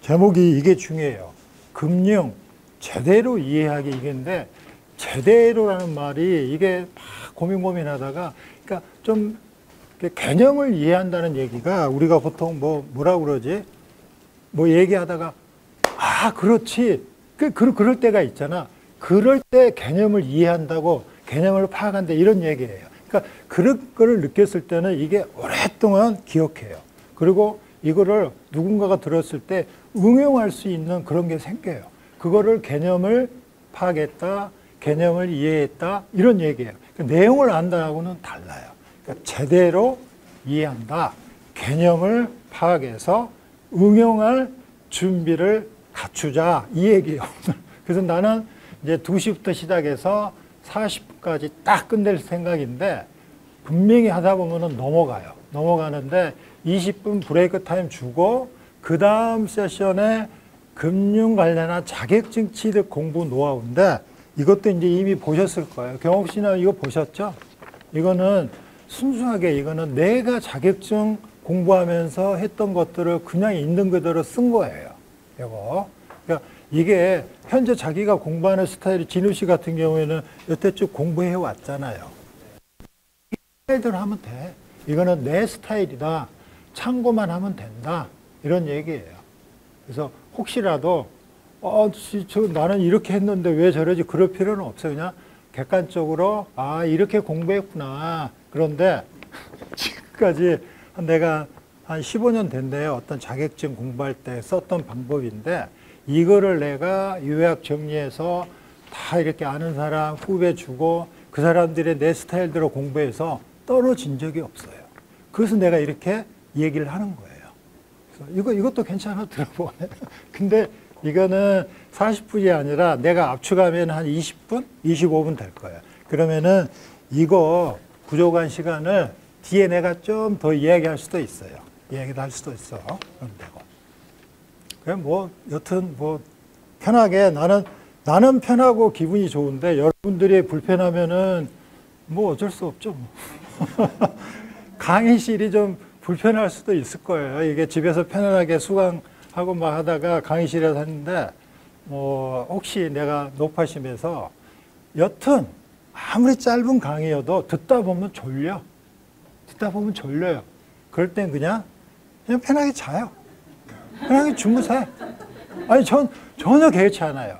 제목이 이게 중요해요. 금융 제대로 이해하기 이게인데 제대로라는 말이 이게 막 고민하다가 그러니까 좀 개념을 이해한다는 얘기가 우리가 보통 뭐라고 그러지? 뭐 얘기하다가 아 그렇지 그럴 때가 있잖아. 그럴 때 개념을 이해한다고 개념을 파악한다 이런 얘기예요. 그러니까 그런 거를 느꼈을 때는 이게 오랫동안 기억해요. 그리고 이거를 누군가가 들었을 때 응용할 수 있는 그런 게 생겨요. 그거를 개념을 파악했다, 개념을 이해했다 이런 얘기예요. 그러니까 내용을 안다하고는 달라요. 그러니까 제대로 이해한다, 개념을 파악해서 응용할 준비를 갖추자 이 얘기예요. 그래서 나는 이제 2시부터 시작해서 40분까지 딱 끝낼 생각인데 분명히 하다 보면은 넘어가는데 20분 브레이크 타임 주고 그 다음 세션에 금융 관련한 자격증 취득 공부 노하우인데 이것도 이제 이미 보셨을 거예요. 경옥 씨는 이거 보셨죠? 이거는 순수하게 이거는 내가 자격증 공부하면서 했던 것들을 그냥 있는 그대로 쓴 거예요. 이거. 그러니까 이게 현재 자기가 공부하는 스타일이 진우 씨 같은 경우에는 여태 쭉 공부해 왔잖아요. 이 스타일대로 하면 돼. 이거는 내 스타일이다. 참고만 하면 된다. 이런 얘기예요. 그래서 혹시라도 나는 이렇게 했는데 왜 저러지 그럴 필요는 없어요. 그냥 객관적으로 이렇게 공부했구나. 그런데 지금까지 내가 한 15년 된대요. 어떤 자격증 공부할 때 썼던 방법인데 이거를 내가 요약 정리해서 다 이렇게 아는 사람 후배 주고 그 사람들의 내 스타일대로 공부해서 떨어진 적이 없어요. 그래서 내가 이렇게 얘기를 하는 거예요. 그래서 이것도 괜찮아 들어보네. 근데 이거는 40분이 아니라 내가 압축하면 한 20분, 25분 될 거예요. 그러면은 이거 부족한 시간을 뒤에 내가 좀 더 이야기할 수도 있어요. 이야기도 할 수도 있어. 그럼 되고. 그럼 여튼 편하게 나는 편하고 기분이 좋은데 여러분들이 불편하면은 어쩔 수 없죠. 강의실이 좀 불편할 수도 있을 거예요. 이게 집에서 편안하게 수강하고 막 하다가 강의실에서 하는데 혹시 내가 높아심에서 여튼 아무리 짧은 강의여도 듣다 보면 졸려요. 그럴 땐 그냥 편하게 자요. 편하게 주무세요. 아니 전혀 개의치 않아요.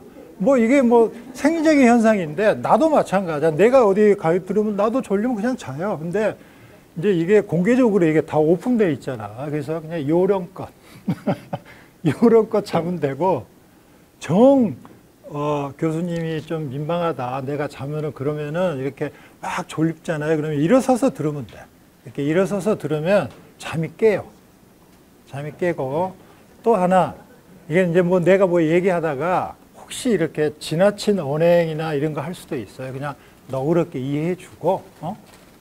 이게 생리적인 현상인데 나도 마찬가지야. 내가 어디 강의 들으면 나도 졸리면 그냥 자요. 근데 이제 이게 공개적으로 이게 다 오픈되어 있잖아. 그래서 그냥 요령껏 자면 되고 교수님이 좀 민망하다. 내가 자면은 그러면은 이렇게 막 졸립잖아요. 그러면 일어서서 들으면 돼. 이렇게 일어서서 들으면 잠이 깨요. 잠이 깨고 또 하나 이게 이제 내가 얘기하다가 혹시 이렇게 지나친 언행이나 이런 거 할 수도 있어요. 그냥 너그럽게 이해해주고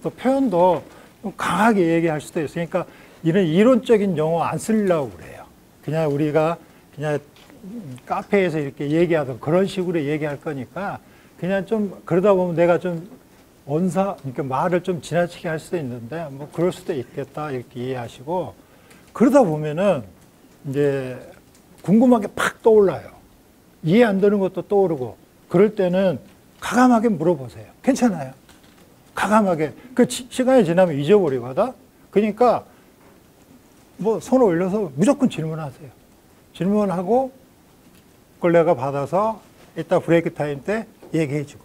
또 표현도 좀 강하게 얘기할 수도 있어요. 그러니까 이런 이론적인 용어 안 쓰려고 그래요. 그냥 우리가 그냥 카페에서 이렇게 얘기하던 그런 식으로 얘기할 거니까 그냥 좀 그러다 보면 내가 좀 그러니까 말을 좀 지나치게 할 수도 있는데 그럴 수도 있겠다 이렇게 이해하시고 그러다 보면은 이제 궁금한 게 팍 떠올라요. 이해 안 되는 것도 떠오르고 그럴 때는 가감하게 물어보세요. 괜찮아요. 가감하게. 시간이 지나면 잊어버리거든. 그러니까 손을 올려서 무조건 질문하세요. 질문하고 그걸 내가 받아서 이따 브레이크 타임 때 얘기해주고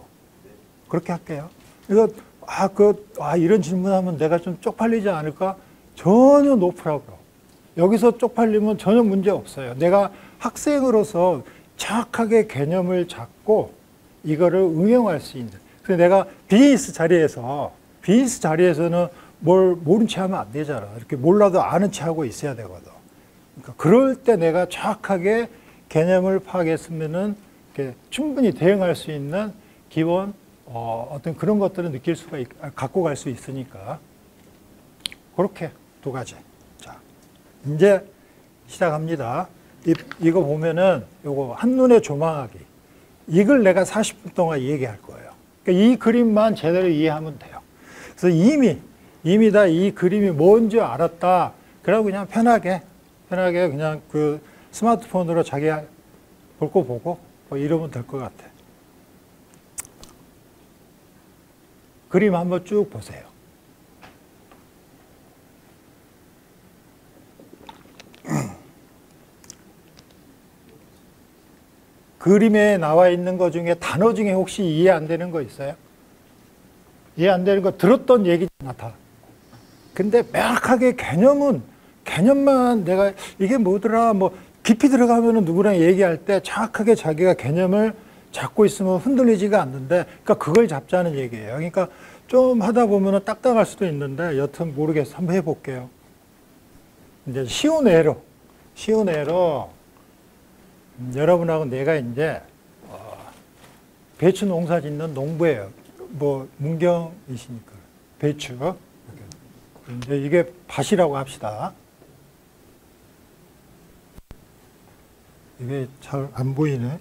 그렇게 할게요. 그래서 이런 질문하면 내가 좀 쪽팔리지 않을까? 전혀 노 프로블럼. 여기서 쪽팔리면 전혀 문제 없어요. 내가 학생으로서 정확하게 개념을 잡고 이거를 응용할 수 있는. 그래서 내가 비즈니스 자리에서는 뭘 모른 체 하면 안 되잖아. 이렇게 몰라도 아는 체 하고 있어야 되거든. 그러니까 그럴 때 내가 정확하게 개념을 파악했으면은 이렇게 충분히 대응할 수 있는 기본 어떤 그런 것들을 갖고 갈 수 있으니까 그렇게 두 가지. 자, 이제 시작합니다. 이거 보면은 요거 한눈에 조망하기. 이걸 내가 40분 동안 얘기할 거예요. 그러니까 이 그림만 제대로 이해하면 돼요. 그래서 이미 다 이 그림이 뭔지 알았다. 그러고 그냥 편하게 그냥 스마트폰으로 자기 볼 거 보고 뭐 이러면 될 것 같아. 그림 한번 쭉 보세요. 그림에 나와 있는 것 중에 단어 중에 혹시 이해 안 되는 거 있어요? 이해 안 되는 거 들었던 얘기잖아, 다. 근데 명확하게 개념만 내가 이게 뭐더라, 뭐 깊이 들어가면은 누구랑 얘기할 때 정확하게 자기가 개념을 잡고 있으면 흔들리지가 않는데, 그러니까 그걸 잡자는 얘기예요. 그러니까 좀 하다 보면은 딱딱할 수도 있는데, 여튼 모르겠어. 한번 해볼게요. 이제 쉬운 애로 여러분하고 내가 이제 배추 농사 짓는 농부예요. 뭐 문경이시니까 배추. 이제 이게 밭이라고 합시다. 이게 잘 안 보이네.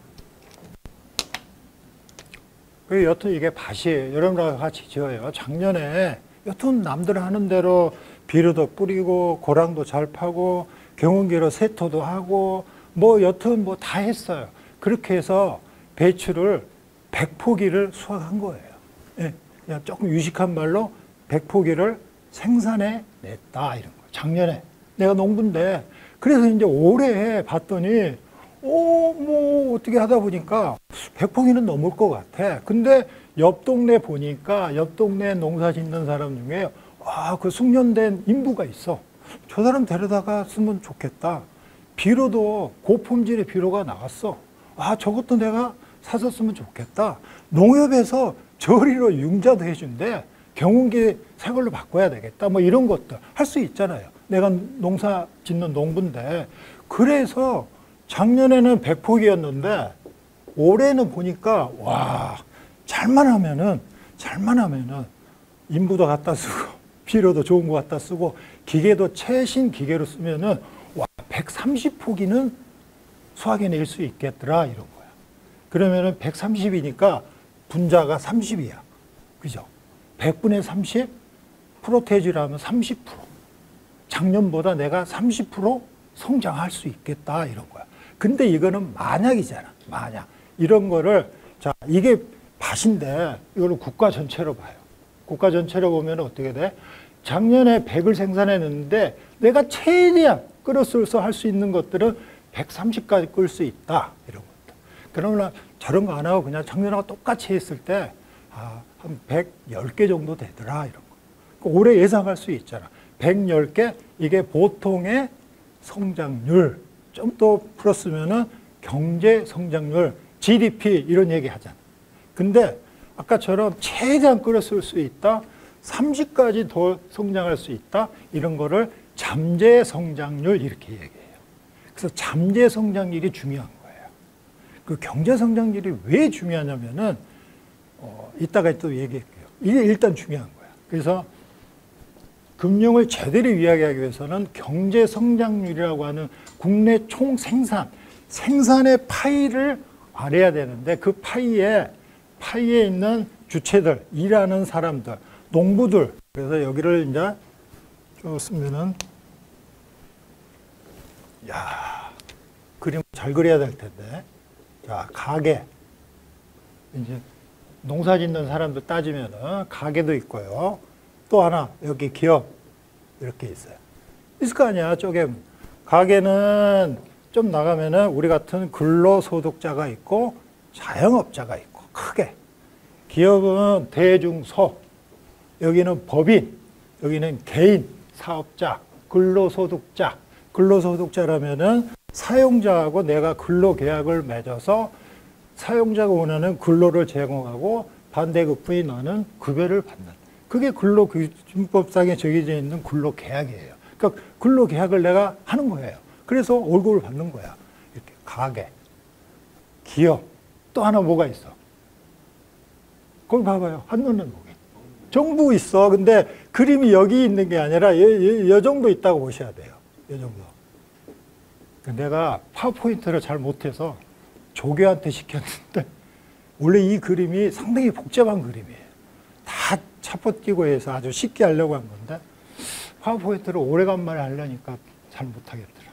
여튼 이게 밭이에요. 여러분하고 같이 지어요. 작년에 여튼 남들 하는 대로 비료도 뿌리고 고랑도 잘 파고 경운기로 세토도 하고 뭐 여튼 뭐 다 했어요. 그렇게 해서 배추를 100포기를 수확한 거예요. 예, 그냥 조금 유식한 말로 100포기를 생산해 냈다 이런 거. 작년에 내가 농부인데 그래서 이제 올해 봤더니 뭐 어떻게 하다 보니까 100포기는 넘을 것 같아. 근데 옆 동네 보니까 옆 동네 농사 짓는 사람 중에 그 숙련된 인부가 있어. 저 사람 데려다가 쓰면 좋겠다. 비료도 고품질의 비료가 나왔어. 저것도 내가 사서 쓰면 좋겠다. 농협에서 저리로 융자도 해준대. 경운기 새 걸로 바꿔야 되겠다. 뭐 이런 것들 할 수 있잖아요. 내가 농사 짓는 농부인데. 그래서 작년에는 100포기였는데 올해는 보니까 잘만 하면은 인부도 갖다 쓰고 비료도 좋은 거 갖다 쓰고 기계도 최신 기계로 쓰면은 130포기는 수확해낼 수 있겠더라 이런 거야. 그러면은 130이니까 분자가 30이야. 그죠? 100분의 30 프로테이지라면 30%. 작년보다 내가 30% 성장할 수 있겠다 이런 거야. 근데 이거는 만약이잖아. 만약. 이런 거를 자, 이게 밭인데 이거를 국가 전체로 봐요. 국가 전체로 보면 어떻게 돼? 작년에 100을 생산했는데 내가 최대한 끌어쓸어서 할 수 있는 것들은 130까지 끌 수 있다. 이런 것들. 그러면 저런 거 안 하고 그냥 작년하고 똑같이 했을 때 한 110개 정도 되더라. 이런 거. 올해 예상할 수 있잖아. 110개 이게 보통의 성장률. 좀 더 풀었으면은 경제 성장률, GDP 이런 얘기 하잖아. 근데 아까처럼 최대한 끌어쓸 수 있다. 30까지 더 성장할 수 있다. 이런 거를 잠재 성장률 이렇게 얘기해요. 그래서 잠재 성장률이 중요한 거예요. 그 경제 성장률이 왜 중요하냐면은 이따가 또 얘기할게요. 이게 일단 중요한 거야. 그래서 금융을 제대로 이야기하기 위해서는 경제 성장률이라고 하는 국내 총 생산의 파이를 알아야 되는데 그 파이에 있는 주체들, 일하는 사람들, 농부들. 그래서 여기를 이제 쭉 쓰면은 그림 잘 그려야 될 텐데. 자, 가게. 이제 농사 짓는 사람들 따지면은 가게도 있고요. 또 하나 여기 기업 이렇게 있어요. 있을 거 아니야. 쪼개 가게는 좀 나가면은 우리 같은 근로소득자가 있고 자영업자가 있고 크게. 기업은 대중소, 여기는 법인, 여기는 개인 사업자, 근로소득자. 근로소득자라면은 사용자하고 내가 근로계약을 맺어서 사용자가 원하는 근로를 제공하고 반대급부인 나는 급여를 받는. 그게 근로기준법상에 정해져 있는 근로계약이에요. 그러니까 근로계약을 내가 하는 거예요. 그래서 월급을 받는 거야. 이렇게 가게, 기업, 또 하나 뭐가 있어? 거기 봐봐요. 한눈은 보기. 정부 있어. 근데 그림이 여기 있는 게 아니라 이 정도 있다고 보셔야 돼요. 이 정도. 내가 파워포인트를 잘 못해서 조교한테 시켰는데 원래 이 그림이 상당히 복잡한 그림이에요. 다 차포 띄고 해서 아주 쉽게 하려고 한 건데 파워포인트를 오래간만에 하려니까 잘 못하겠더라.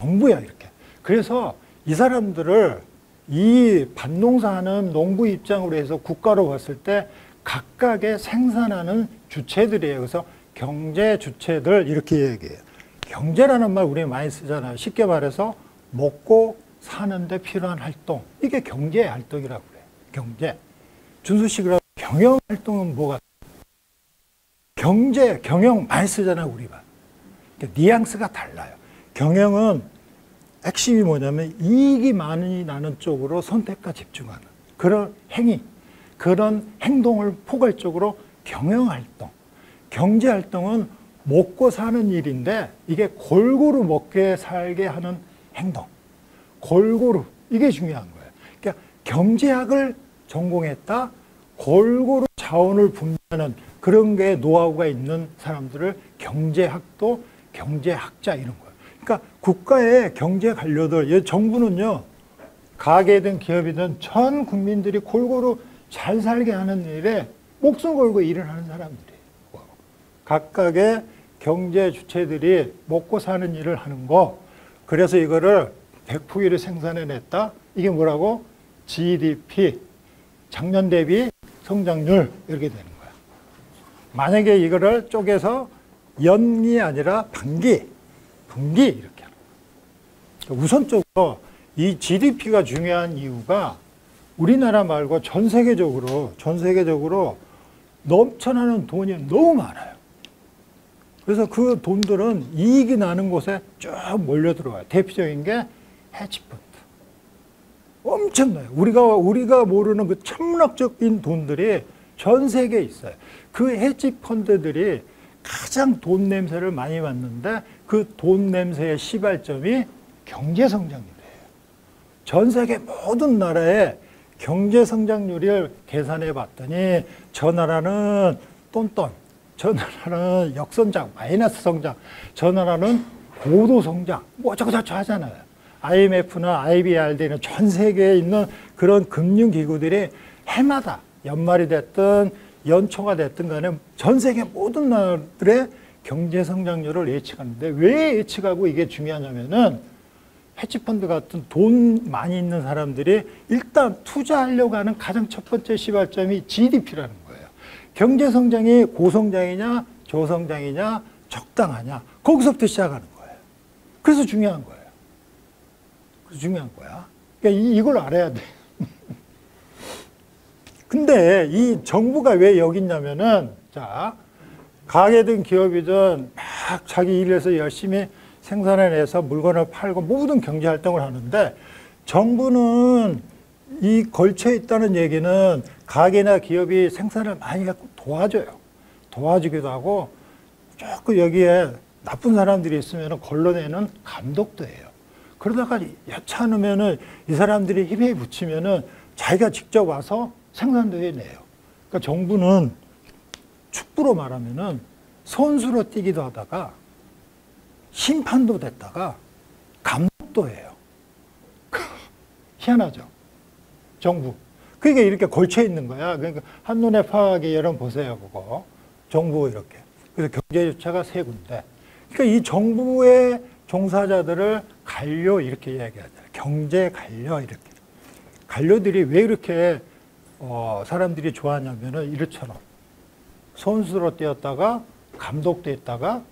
정부야 이렇게. 그래서 이 사람들을 이 밭농사하는 농부 입장으로 해서 국가로 봤을 때 각각의 생산하는 주체들이에요. 그래서 경제 주체들 이렇게 얘기해요. 경제라는 말 우리 많이 쓰잖아요. 쉽게 말해서 먹고 사는데 필요한 활동. 이게 경제 활동이라고 그래요. 경제. 준수식으로 경영 활동은 뭐가? 경제, 경영 많이 쓰잖아요, 우리가. 그러니까 뉘앙스가 달라요. 경영은 핵심이 뭐냐면 이익이 많이 나는 쪽으로 선택과 집중하는 그런 행위, 그런 행동을 포괄적으로 경영활동. 경제활동은 먹고 사는 일인데 이게 골고루 먹게 살게 하는 행동. 골고루, 이게 중요한 거예요. 그러니까 경제학을 전공했다, 골고루 자원을 분배하는 그런 게 노하우가 있는 사람들을 경제학도 경제학자 이런 거예요. 그러니까 국가의 경제 관료들, 정부는요, 가게든 기업이든 전 국민들이 골고루 잘 살게 하는 일에 목숨 걸고 일을 하는 사람들이에요. 각각의 경제 주체들이 먹고 사는 일을 하는 거. 그래서 이거를 100포기를 생산해냈다. 이게 뭐라고? GDP, 작년 대비 성장률 이렇게 되는 거야. 만약에 이거를 쪼개서 연이 아니라 분기 이렇게 하는 거야. 우선적으로 이 GDP가 중요한 이유가 우리나라 말고 전 세계적으로 넘쳐나는 돈이 너무 많아요. 그래서 그 돈들은 이익이 나는 곳에 쭉 몰려 들어와요. 대표적인 게 헤지펀드. 엄청나요. 우리가 모르는 그 천문학적인 돈들이 전 세계에 있어요. 그 헤지펀드들이 가장 돈 냄새를 많이 맡는데 그 돈 냄새의 시발점이 경제 성장률이에요. 전 세계 모든 나라의 경제 성장률을 계산해 봤더니 저 나라는 똔똔, 저 나라는 역성장, 마이너스 성장, 저 나라는 고도 성장, 뭐 어쩌고저쩌고 하잖아요. IMF나 IBRD는 전 세계에 있는 그런 금융기구들이 해마다 연말이 됐든 연초가 됐든 간에 전 세계 모든 나라들의 경제 성장률을 예측하는데 왜 예측하고 이게 중요하냐면은 헤지펀드 같은 돈 많이 있는 사람들이 일단 투자하려고 하는 가장 첫 번째 시발점이 GDP라는 거예요. 경제 성장이 고성장이냐 저성장이냐 적당하냐 거기서부터 시작하는 거예요. 그래서 중요한 거예요. 그래서 중요한 거야. 그러니까 이걸 알아야 돼. 근데 이 정부가 왜 여기 있냐면은 자, 가게든 기업이든 막 자기 일에서 열심히 생산해내서 물건을 팔고 모든 경제활동을 하는데 정부는 이 걸쳐 있다는 얘기는 가게나 기업이 생산을 많이 갖고 도와줘요. 도와주기도 하고 조금 여기에 나쁜 사람들이 있으면 걸러내는 감독도 해요. 그러다가 여차하면은 이 사람들이 힘에 붙이면은 자기가 직접 와서 생산도 해내요. 그러니까 정부는 축구로 말하면은 선수로 뛰기도 하다가 심판도 됐다가 감독도 해요. 희한하죠. 정부. 그게 이렇게 걸쳐 있는 거야. 그러니까 한눈에 파악이 여러분 보세요. 그거. 정부 이렇게. 그래서 경제주체가 세 군데. 그러니까 이 정부의 종사자들을 관료 이렇게 이야기하잖아요. 경제 관료 이렇게. 관료들이 왜 이렇게 사람들이 좋아하냐면은 이렇처럼 선수로 뛰었다가 감독도 했다가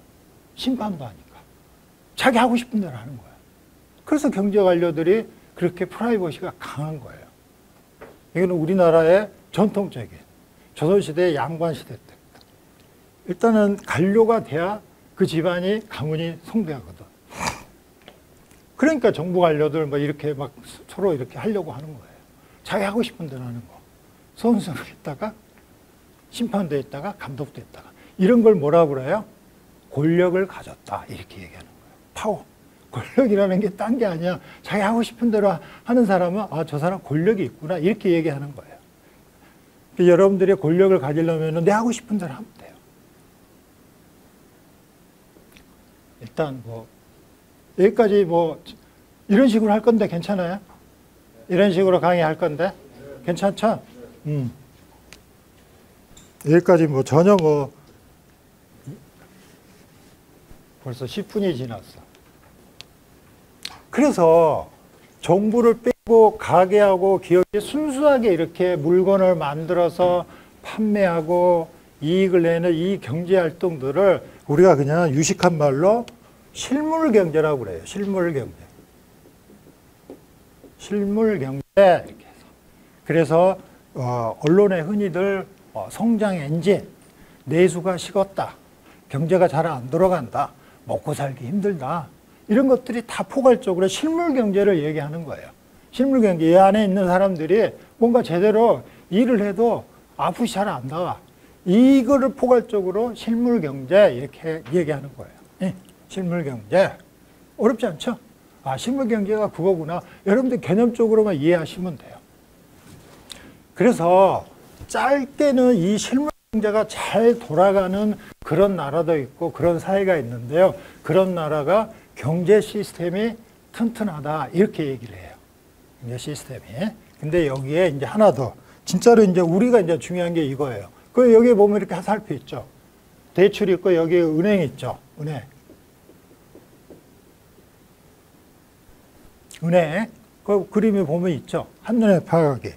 심판도 하니까 자기 하고 싶은 대로 하는 거야. 그래서 경제 관료들이 그렇게 프라이버시가 강한 거예요. 이거는 우리나라의 전통적인 조선시대의 양관시대 때 일단은 관료가 돼야 그 집안이 가문이 성대하거든. 그러니까 정부 관료들 뭐 이렇게 막 서로 이렇게 하려고 하는 거예요. 자기 하고 싶은 대로 하는 거. 선수로 했다가 심판도 했다가 감독도 했다가 이런 걸 뭐라고 그래요? 권력을 가졌다 이렇게 얘기하는 거예요. 파워. 권력이라는 게 딴 게 아니야. 자기 하고 싶은 대로 하는 사람은 아, 저 사람 권력이 있구나 이렇게 얘기하는 거예요. 여러분들이 권력을 가지려면 내 하고 싶은 대로 하면 돼요. 일단 뭐 여기까지 뭐 이런 식으로 할 건데 괜찮아요? 이런 식으로 강의할 건데 괜찮죠? 여기까지 뭐 전혀 뭐 벌써 10분이 지났어. 그래서 정부를 빼고 가게하고 기업이 순수하게 이렇게 물건을 만들어서 판매하고 이익을 내는 이 경제 활동들을 우리가 그냥 유식한 말로 실물 경제라고 그래요. 실물 경제. 실물 경제 이렇게 해서. 그래서 언론에 흔히들 성장 엔진, 내수가 식었다, 경제가 잘 안 돌아간다, 먹고 살기 힘들다, 이런 것들이 다 포괄적으로 실물 경제를 얘기하는 거예요. 실물 경제. 이 안에 있는 사람들이 뭔가 제대로 일을 해도 앞이 잘 안 나와. 이거를 포괄적으로 실물 경제 이렇게 얘기하는 거예요. 예, 실물 경제. 어렵지 않죠? 아, 실물 경제가 그거구나. 여러분들 개념적으로만 이해하시면 돼요. 그래서 짧게는 이 실물 경제가 잘 돌아가는 그런 나라도 있고 그런 사회가 있는데요. 그런 나라가 경제 시스템이 튼튼하다 이렇게 얘기를 해요. 경제 시스템이. 근데 여기에 이제 하나 더 진짜로 이제 우리가 이제 중요한 게 이거예요. 그 여기 보면 이렇게 화살표 있죠. 대출이 있고 여기 은행 있죠. 은행. 은행. 그 그림에 보면 있죠. 한눈에 파악하게.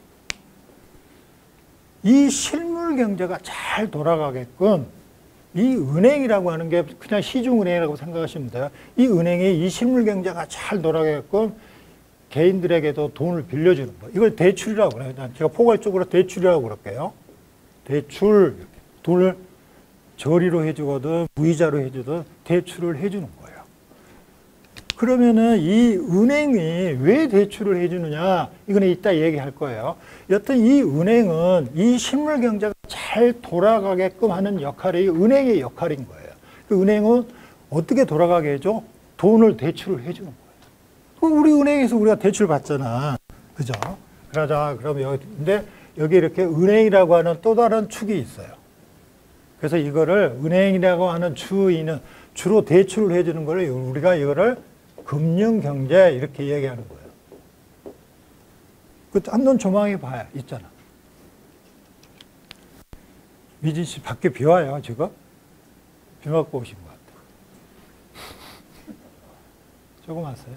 이 실물 경제가 잘 돌아가게끔 이 은행이라고 하는 게 그냥 시중은행이라고 생각하시면 돼요. 이 은행이 이 실물 경제가 잘 돌아가게끔 개인들에게도 돈을 빌려주는 거. 이걸 대출이라고 그래요. 제가 포괄적으로 대출이라고 그럴게요. 대출, 돈을 저리로 해주거든 무이자로 해주든 대출을 해주는 거예요. 그러면은 이 은행이 왜 대출을 해주느냐, 이거는 이따 얘기할 거예요. 여튼 이 은행은 이 실물 경제가 잘 돌아가게끔 하는 역할이 은행의 역할인 거예요. 그 은행은 어떻게 돌아가게 해줘? 돈을 대출을 해주는 거예요. 우리 은행에서 우리가 대출 받잖아. 그죠? 그러자, 그럼 여기, 근데 여기 이렇게 은행이라고 하는 또 다른 축이 있어요. 그래서 이거를 은행이라고 하는 주인은 주로 대출을 해주는 걸 우리가 이거를 금융경제 이렇게 얘기하는 거예요. 그 한눈 조망해 봐야 있잖아. 미진 씨 밖에 비 와요 지금? 비 맞고 오신 것 같아요. 조금 왔어요?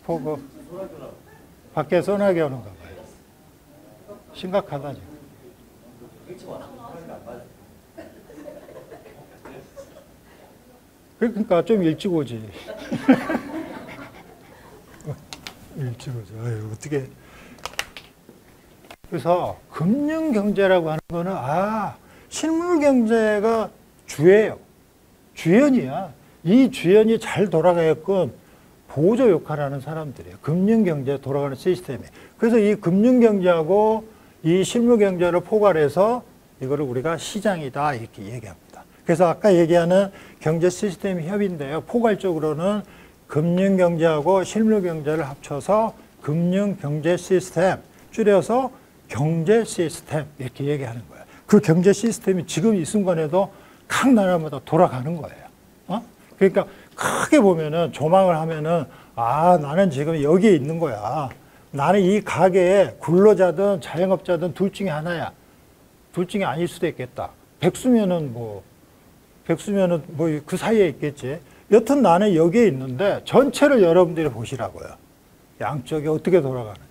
폭우. 밖에 소나기 오는가 봐요. 심각하다 지금. 그러니까 좀 일찍 오지. 일찍 오지. 아유, 어떻게. 그래서 금융경제라고 하는 거는, 실물경제가 주예요. 주연이야. 이 주연이 잘 돌아가게끔 보조 역할을 하는 사람들이에요. 금융경제 돌아가는 시스템이. 그래서 이 금융경제하고 이 실물경제를 포괄해서 이거를 우리가 시장이다 이렇게 얘기합니다. 그래서 아까 얘기하는 경제 시스템 협의인데요. 포괄적으로는 금융경제하고 실물경제를 합쳐서 금융경제 시스템, 줄여서 경제 시스템 이렇게 얘기하는 거예요. 그 경제 시스템이 지금 이 순간에도 각 나라마다 돌아가는 거예요. 그러니까 크게 보면은 조망을 하면은 나는 지금 여기에 있는 거야. 나는 이 가게에 근로자든 자영업자든 둘 중에 하나야. 둘 중에 아닐 수도 있겠다. 백수면은 그 사이에 있겠지. 여튼 나는 여기에 있는데 전체를 여러분들이 보시라고요. 양쪽이 어떻게 돌아가는지.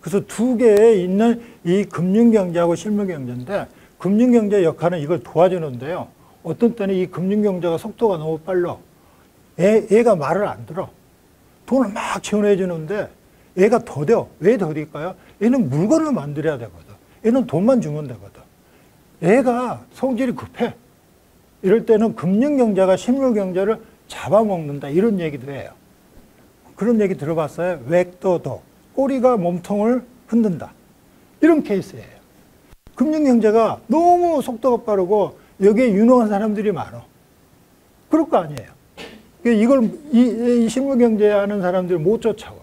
그래서 두 개에 있는 이 금융경제하고 실물경제인데 금융경제 역할은 이걸 도와주는데요. 어떤 때는 이 금융경제가 속도가 너무 빨라. 얘가 말을 안 들어. 돈을 막 지원해 주는데 얘가 더뎌. 왜 더딜까요? 얘는 물건을 만들어야 되거든. 얘는 돈만 주면 되거든. 얘가 성질이 급해. 이럴 때는 금융경제가 실물경제를 잡아먹는다 이런 얘기도 해요. 그런 얘기 들어봤어요? 웩도도 꼬리가 몸통을 흔든다 이런 케이스예요. 금융경제가 너무 속도가 빠르고 여기에 유능한 사람들이 많아. 그럴 거 아니에요. 이걸 이 실물경제 하는 사람들이 못 쫓아와.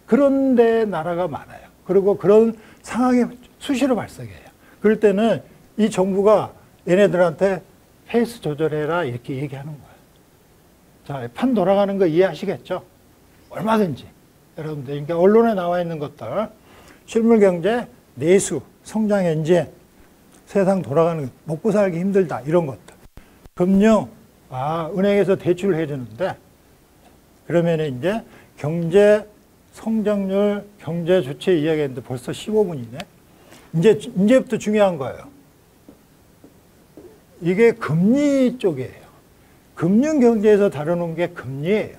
그런데 나라가 많아요. 그리고 그런 상황이 수시로 발생해요. 그럴 때는 이 정부가 얘네들한테 페이스 조절해라 이렇게 얘기하는 거예요. 자, 판 돌아가는 거 이해하시겠죠? 얼마든지. 여러분들, 그러니까 언론에 나와 있는 것들, 실물경제, 내수, 성장 엔진, 세상 돌아가는 거, 먹고 살기 힘들다 이런 것들. 금융, 은행에서 대출을 해주는데 그러면 이제 경제 성장률, 경제 주체 이야기했는데 벌써 15분이네. 이제부터 중요한 거예요. 이게 금리 쪽이에요. 금융 경제에서 다루는 게 금리예요.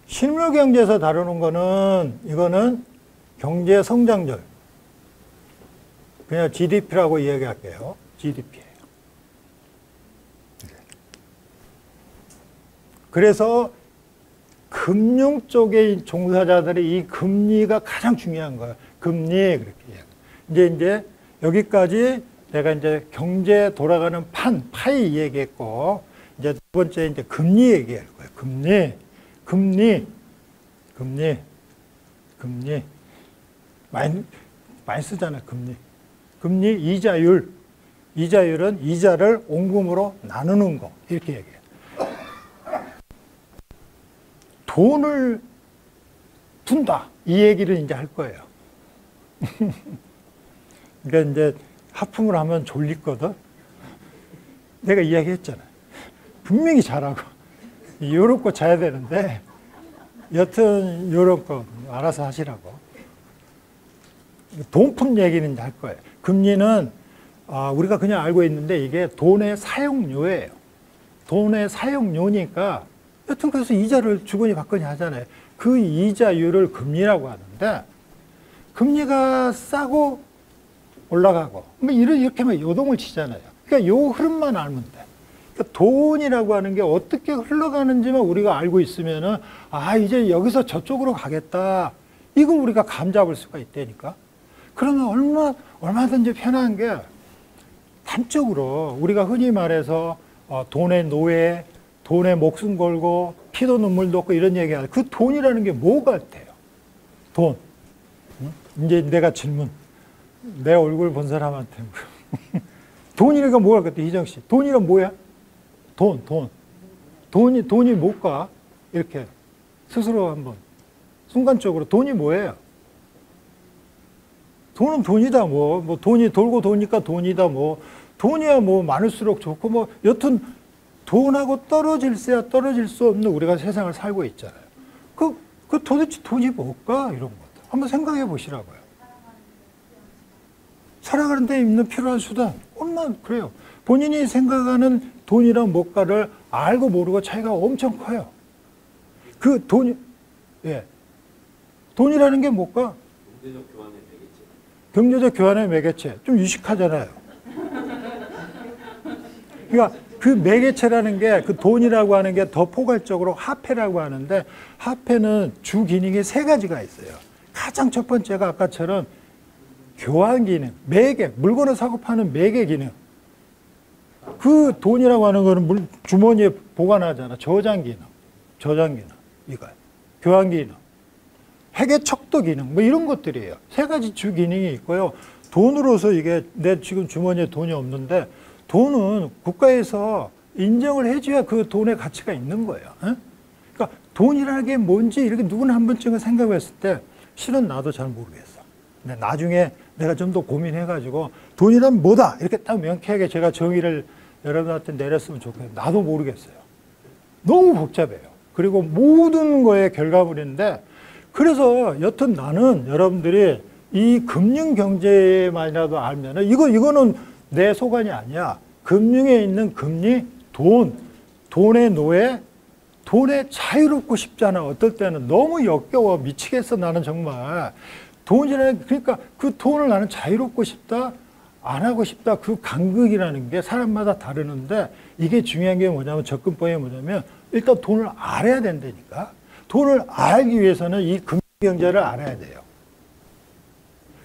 실물 경제에서 다루는 거는 이거는 경제 성장률. 그냥 GDP라고 이야기할게요. GDP예요. 그래서 금융 쪽의 종사자들이 이 금리가 가장 중요한 거예요. 금리 그렇게 이제 여기까지 내가 이제 경제 돌아가는 파이 얘기했고 이제 두 번째 이제 금리 얘기할 거예요. 금리 많이 쓰잖아요. 금리 이자율은 이자를 온금으로 나누는 거 이렇게 얘기해요. 돈을 푼다 이 얘기를 이제 할 거예요. 그러니까 이제 하품을 하면 졸리거든. 내가 이야기했잖아. 분명히 잘하고 요런 거 자야 되는데 여튼 요런 거 알아서 하시라고. 돈품 얘기는 이제 할 거예요. 금리는 우리가 그냥 알고 있는데 이게 돈의 사용료예요. 돈의 사용료니까 여튼 그래서 이자를 주거니 받거니 하잖아요. 그 이자율을 금리라고 하는데 금리가 싸고 올라가고 이렇게만 요동을 치잖아요. 그러니까 요 흐름만 알면 돼. 그러니까 돈이라고 하는 게 어떻게 흘러가는지만 우리가 알고 있으면은 이제 여기서 저쪽으로 가겠다. 이거 우리가 감 잡을 수가 있다니까. 그러면 얼마든지 편한 게 단적으로 우리가 흔히 말해서 돈의 노예, 돈에 목숨 걸고 피도 눈물도 없고 이런 얘기하는 그 돈이라는 게 뭐 같아요? 돈. 이제 내가 질문. 내 얼굴 본 사람한테. 돈이니까 뭐가 같아, 희정 씨? 돈이란 뭐야? 돈이 뭘까? 이렇게 스스로 한번 순간적으로 돈이 뭐예요? 돈은 돈이다 뭐 돈이 돌고 도니까 돈이다 돈이야 많을수록 좋고 여튼 돈하고 떨어질 수 없는 우리가 세상을 살고 있잖아요. 그 도대체 돈이 뭘까? 이런 것들 한번 생각해 보시라고요. 살아가는 데 있는 필요한 수단 얼마나 그래요. 본인이 생각하는 돈이란 뭘까를 알고 모르고 차이가 엄청 커요. 그 돈이라는 게 뭘까? 경제적 교환의 매개체. 좀 유식하잖아요. 그러니까 그 매개체라는 게 그 돈이라고 하는 게 더 포괄적으로 화폐라고 하는데 화폐는 주 기능이 세 가지가 있어요. 가장 첫 번째가 아까처럼 교환 기능, 매개, 물건을 사고 파는 매개 기능. 그 돈이라고 하는 거는 주머니에 보관하잖아. 저장 기능, 이거 교환 기능. 회계 척도 기능 이런 것들이에요. 세 가지 주 기능이 있고요. 돈으로서 이게 내 지금 주머니에 돈이 없는데 돈은 국가에서 인정을 해줘야 그 돈의 가치가 있는 거예요. 그러니까 돈이라는 게 뭔지 이렇게 누구나 한 번쯤은 생각했을 때 실은 나도 잘 모르겠어. 근데 나중에 내가 좀 더 고민해가지고 돈이란 뭐다 이렇게 딱 명쾌하게 제가 정의를 여러분한테 내렸으면 좋겠어요. 나도 모르겠어요. 너무 복잡해요. 그리고 모든 거의 결과물인데 그래서 여튼 나는 여러분들이 이 금융 경제만이라도 알면은 이거는 내 소관이 아니야. 금융에 있는 금리, 돈의 노예, 돈에 자유롭고 싶잖아. 어떨 때는 너무 역겨워 미치겠어. 나는 정말 그러니까 그 돈을 나는 자유롭고 싶다, 안 하고 싶다. 그 간극이라는 게 사람마다 다르는데 이게 중요한 게 뭐냐면 접근법이 뭐냐면 일단 돈을 알아야 된다니까. 돈을 알기 위해서는 이 금융경제를 알아야 돼요.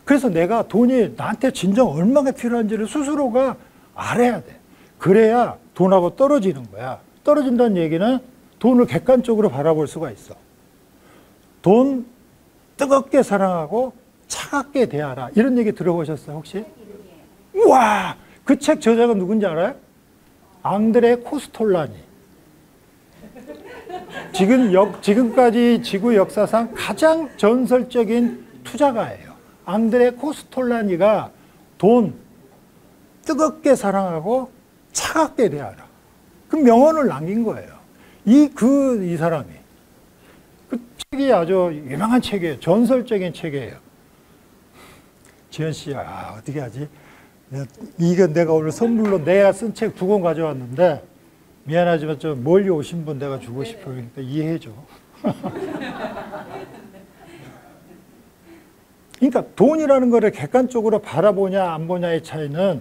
그래서 내가 돈이 나한테 진정 얼마가 필요한지를 스스로가 알아야 돼. 그래야 돈하고 떨어지는 거야. 떨어진다는 얘기는 돈을 객관적으로 바라볼 수가 있어. 돈 뜨겁게 사랑하고 차갑게 대하라. 이런 얘기 들어보셨어요, 혹시? 우와! 그 책 저자가 누군지 알아요? 앙드레 코스톨라니. 지금까지 지구 역사상 가장 전설적인 투자가예요. 앙드레 코스톨라니가 돈 뜨겁게 사랑하고 차갑게 대하라. 그 명언을 남긴 거예요. 이 사람이. 그 책이 아주 유명한 책이에요. 전설적인 책이에요. 지현 씨, 어떻게 하지? 이건 내가 오늘 선물로 내가 쓴 책 2권 가져왔는데 미안하지만 좀 멀리 오신 분 내가 주고 싶어요. 그러니까 이해해줘. 그러니까 돈이라는 거를 객관적으로 바라보냐 안 보냐의 차이는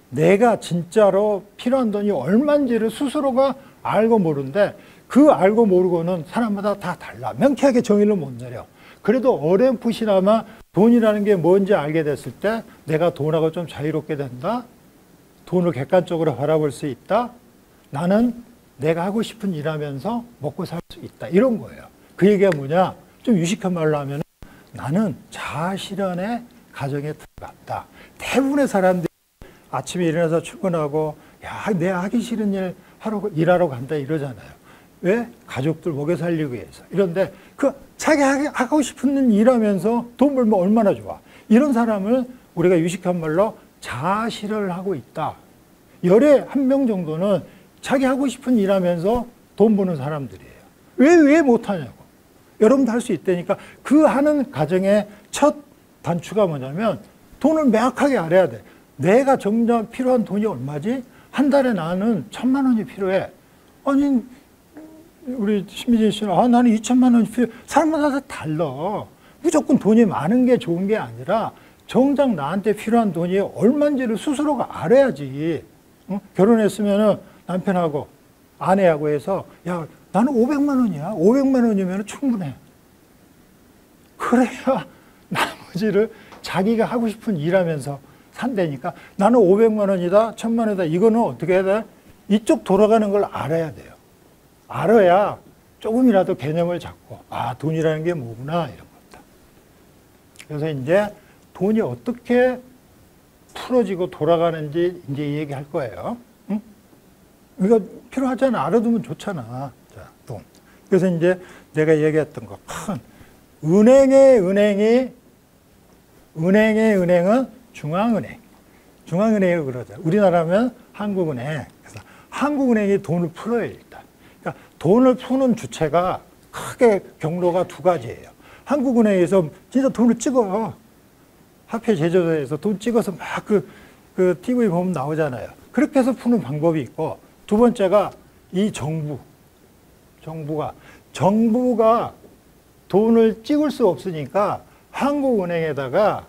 내가 진짜로 필요한 돈이 얼마인지를 스스로가 알고 모르는데 그 알고 모르고는 사람마다 다 달라. 명쾌하게 정의를 못 내려. 그래도 어렴풋이나마 돈이라는 게 뭔지 알게 됐을 때 내가 돈하고 좀 자유롭게 된다. 돈을 객관적으로 바라볼 수 있다. 나는 내가 하고 싶은 일 하면서 먹고 살 수 있다. 이런 거예요. 그 얘기가 뭐냐? 좀 유식한 말로 하면 나는 자아실현의 가정에 들어갔다. 대부분의 사람들이 아침에 일어나서 출근하고 내가 하기 싫은 일 일하러 간다 이러잖아요. 왜? 가족들 먹여 살리기 위해서. 이런데 자기 하고 싶은 일 하면서 돈 벌면 얼마나 좋아. 이런 사람을 우리가 유식한 말로 자아실현을 하고 있다. 열에 1명 정도는 자기 하고 싶은 일 하면서 돈 버는 사람들이에요. 왜 못하냐고. 여러분도 할 수 있다니까. 그 하는 과정의 첫 단추가 뭐냐면 돈을 명확하게 알아야 돼. 내가 정작 필요한 돈이 얼마지? 한 달에 나는 1,000만 원이 필요해. 아니 우리 신미진 씨는 나는 2,000만 원이 필요해. 사람마다 다 달라. 무조건 돈이 많은 게 좋은 게 아니라 정작 나한테 필요한 돈이 얼마인지를 스스로가 알아야지. 결혼했으면 남편하고 아내하고 해서 나는 500만 원이야. 500만 원이면 충분해. 그래야 나머지를 자기가 하고 싶은 일하면서 산다니까. 나는 500만 원이다, 1,000만 원이다. 이거는 어떻게 해야 돼? 이쪽 돌아가는 걸 알아야 돼요. 알아야 조금이라도 개념을 잡고 돈이라는 게 뭐구나 이런 겁니다. 그래서 이제 돈이 어떻게 풀어지고 돌아가는지 이제 얘기할 거예요. 응? 이거 필요하잖아. 알아두면 좋잖아. 자, 돈. 그래서 이제 내가 얘기했던 거 큰 은행의 은행은 중앙은행. 중앙은행이라고 그러죠. 우리나라면 한국은행. 그래서 한국은행이 돈을 풀어요, 일단. 그러니까 돈을 푸는 주체가 크게 경로가 2가지예요. 한국은행에서 진짜 돈을 찍어. 화폐 제조사에서 돈 찍어서 막 그 TV 보면 나오잖아요. 그렇게 해서 푸는 방법이 있고, 2번째가 이 정부가 돈을 찍을 수 없으니까 한국은행에다가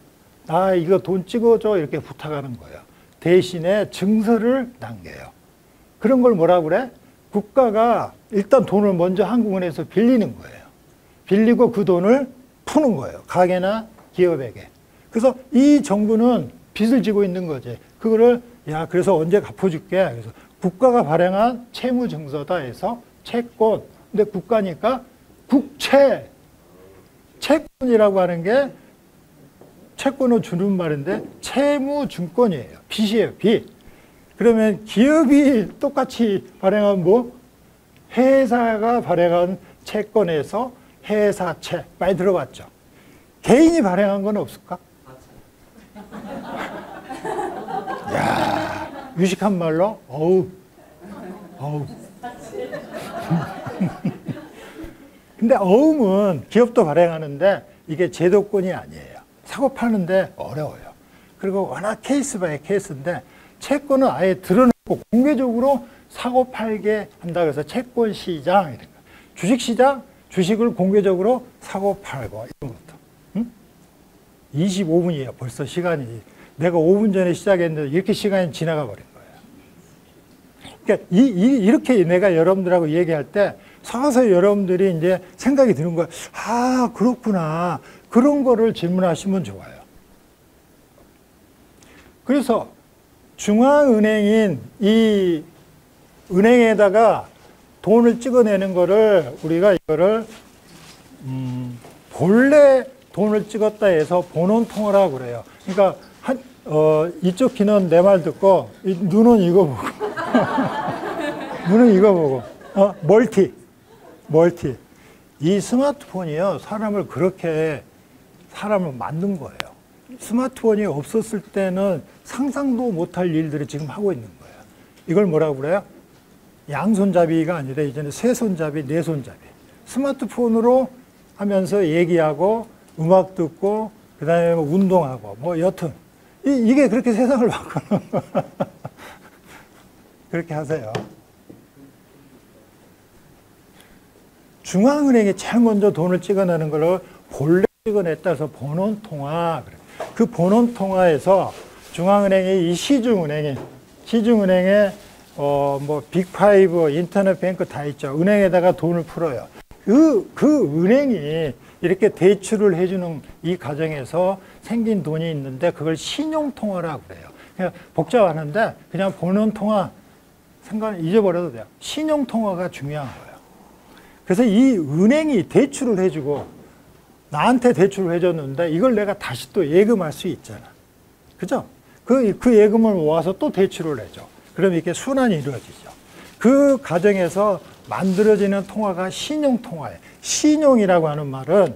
이거 돈 찍어줘 이렇게 부탁하는 거예요. 대신에 증서를 남겨요. 그런 걸 뭐라고 그래? 국가가 일단 돈을 먼저 한국은행에서 빌리는 거예요. 빌리고 그 돈을 푸는 거예요. 가게나 기업에게. 그래서 이 정부는 빚을 지고 있는 거지. 그거를 그래서 언제 갚아줄게. 그래서 국가가 발행한 채무증서다 해서 채권. 근데 국가니까 국채. 채권이라고 하는 게 채권을 주는 말인데 채무증권이에요. 빚이에요. 빚. 그러면 기업이 똑같이 발행한 회사가 발행한 채권에서 회사채. 많이 들어봤죠? 개인이 발행한 건 없을까? 유식한 말로 어우. 근데 어음은 기업도 발행하는데 이게 제도권이 아니에요. 사고 파는데 어려워요. 그리고 워낙 케이스 바이 케이스인데 채권은 아예 드러내고 공개적으로 사고 팔게 한다 그래서 채권 시장 이런 거. 주식 시장 주식을 공개적으로 사고 팔고 이런 것도. 응? 25분이에요. 벌써 시간이. 내가 5분 전에 시작했는데 이렇게 시간이 지나가 버린 거예요. 그러니까 이렇게 내가 여러분들하고 얘기할 때 서서히 여러분들이 이제 생각이 드는 거예요. 그렇구나. 그런 거를 질문하시면 좋아요. 그래서 중앙은행인 이 은행에다가 돈을 찍어내는 거를 우리가 이거를 본래 돈을 찍었다 해서 본원통화라고 그래요. 그러니까 이쪽 귀는 내 말 듣고 눈은 이거 보고 눈은 이거 보고 멀티. 이 스마트폰이요 사람을 그렇게 사람을 만든 거예요. 스마트폰이 없었을 때는 상상도 못할 일들을 지금 하고 있는 거예요. 이걸 뭐라고 그래요? 양손잡이가 아니라 이제는 세 손잡이, 네 손잡이. 스마트폰으로 하면서 얘기하고 음악 듣고 그다음에 뭐 운동하고 뭐 여튼 이게 그렇게 세상을 바꾸는 그렇게 하세요. 중앙은행이 제일 먼저 돈을 찍어내는 걸 본래 찍어냈다 해서 본원통화. 그 본원통화에서 중앙은행이 이 시중은행에 뭐 빅5, 인터넷뱅크 다 있죠. 은행에다가 돈을 풀어요. 그 은행이 이렇게 대출을 해주는 이 과정에서 생긴 돈이 있는데 그걸 신용통화라고 그래요. 그냥 복잡하는데 그냥 본원통화 생각 잊어버려도 돼요. 신용통화가 중요한 거예요. 그래서 이 은행이 대출을 해주고 나한테 대출을 해줬는데 이걸 내가 다시 또 예금할 수 있잖아. 그죠? 그 예금을 모아서 또 대출을 해줘. 그럼 이렇게 순환이 이루어지죠. 그 과정에서 만들어지는 통화가 신용통화예요. 신용이라고 하는 말은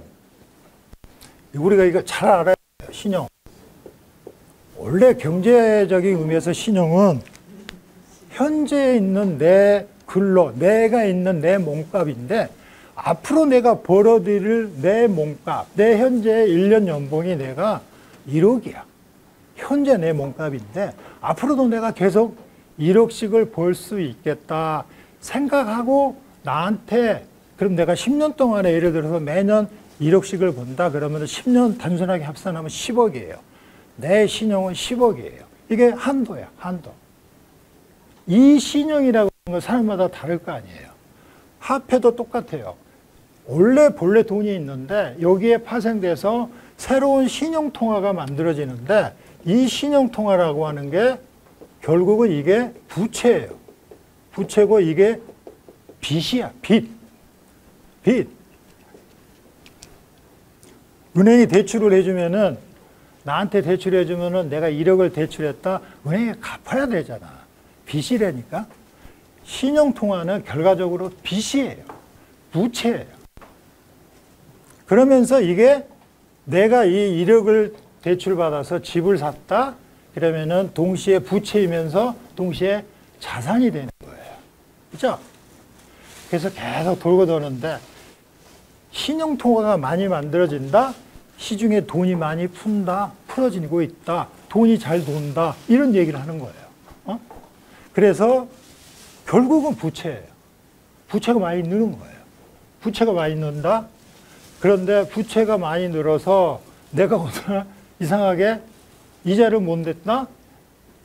우리가 이거 잘 알아야 돼요. 신용. 원래 경제적인 의미에서 신용은 현재 있는 내 근로, 내가 있는 내 몸값인데 앞으로 내가 벌어들일 내 몸값, 내 현재 1년 연봉이 내가 1억이야. 현재 내 몸값인데 앞으로도 내가 계속 1억씩을 벌 수 있겠다 생각하고 나한테 그럼 내가 10년 동안에 예를 들어서 매년 1억씩을 번다 그러면 10년 단순하게 합산하면 10억이에요. 내 신용은 10억이에요. 이게 한도야, 한도. 이 신용이라고 하는 건 사람마다 다를 거 아니에요. 화폐도 똑같아요. 본래 돈이 있는데 여기에 파생돼서 새로운 신용통화가 만들어지는데 이 신용통화라고 하는 게 결국은 이게 부채예요. 부채고 이게 빚이야, 빚. 은행이 대출을 해주면은 나한테 대출해주면은 내가 1억을 대출했다. 은행에 갚아야 되잖아. 빚이라니까. 신용통화는 결과적으로 빚이에요. 부채예요. 그러면서 이게 내가 이 1억을 대출받아서 집을 샀다. 그러면은 동시에 부채이면서 동시에 자산이 되는 거예요. 그죠? 그래서 계속 돌고 도는데 신용통화가 많이 만들어진다. 시중에 돈이 많이 풀어지고 있다. 돈이 잘 돈다. 이런 얘기를 하는 거예요. 그래서 결국은 부채예요. 부채가 많이 느는 거예요. 부채가 많이 는다. 그런데 부채가 많이 늘어서 내가 오늘 이상하게 이자를 못 냈다.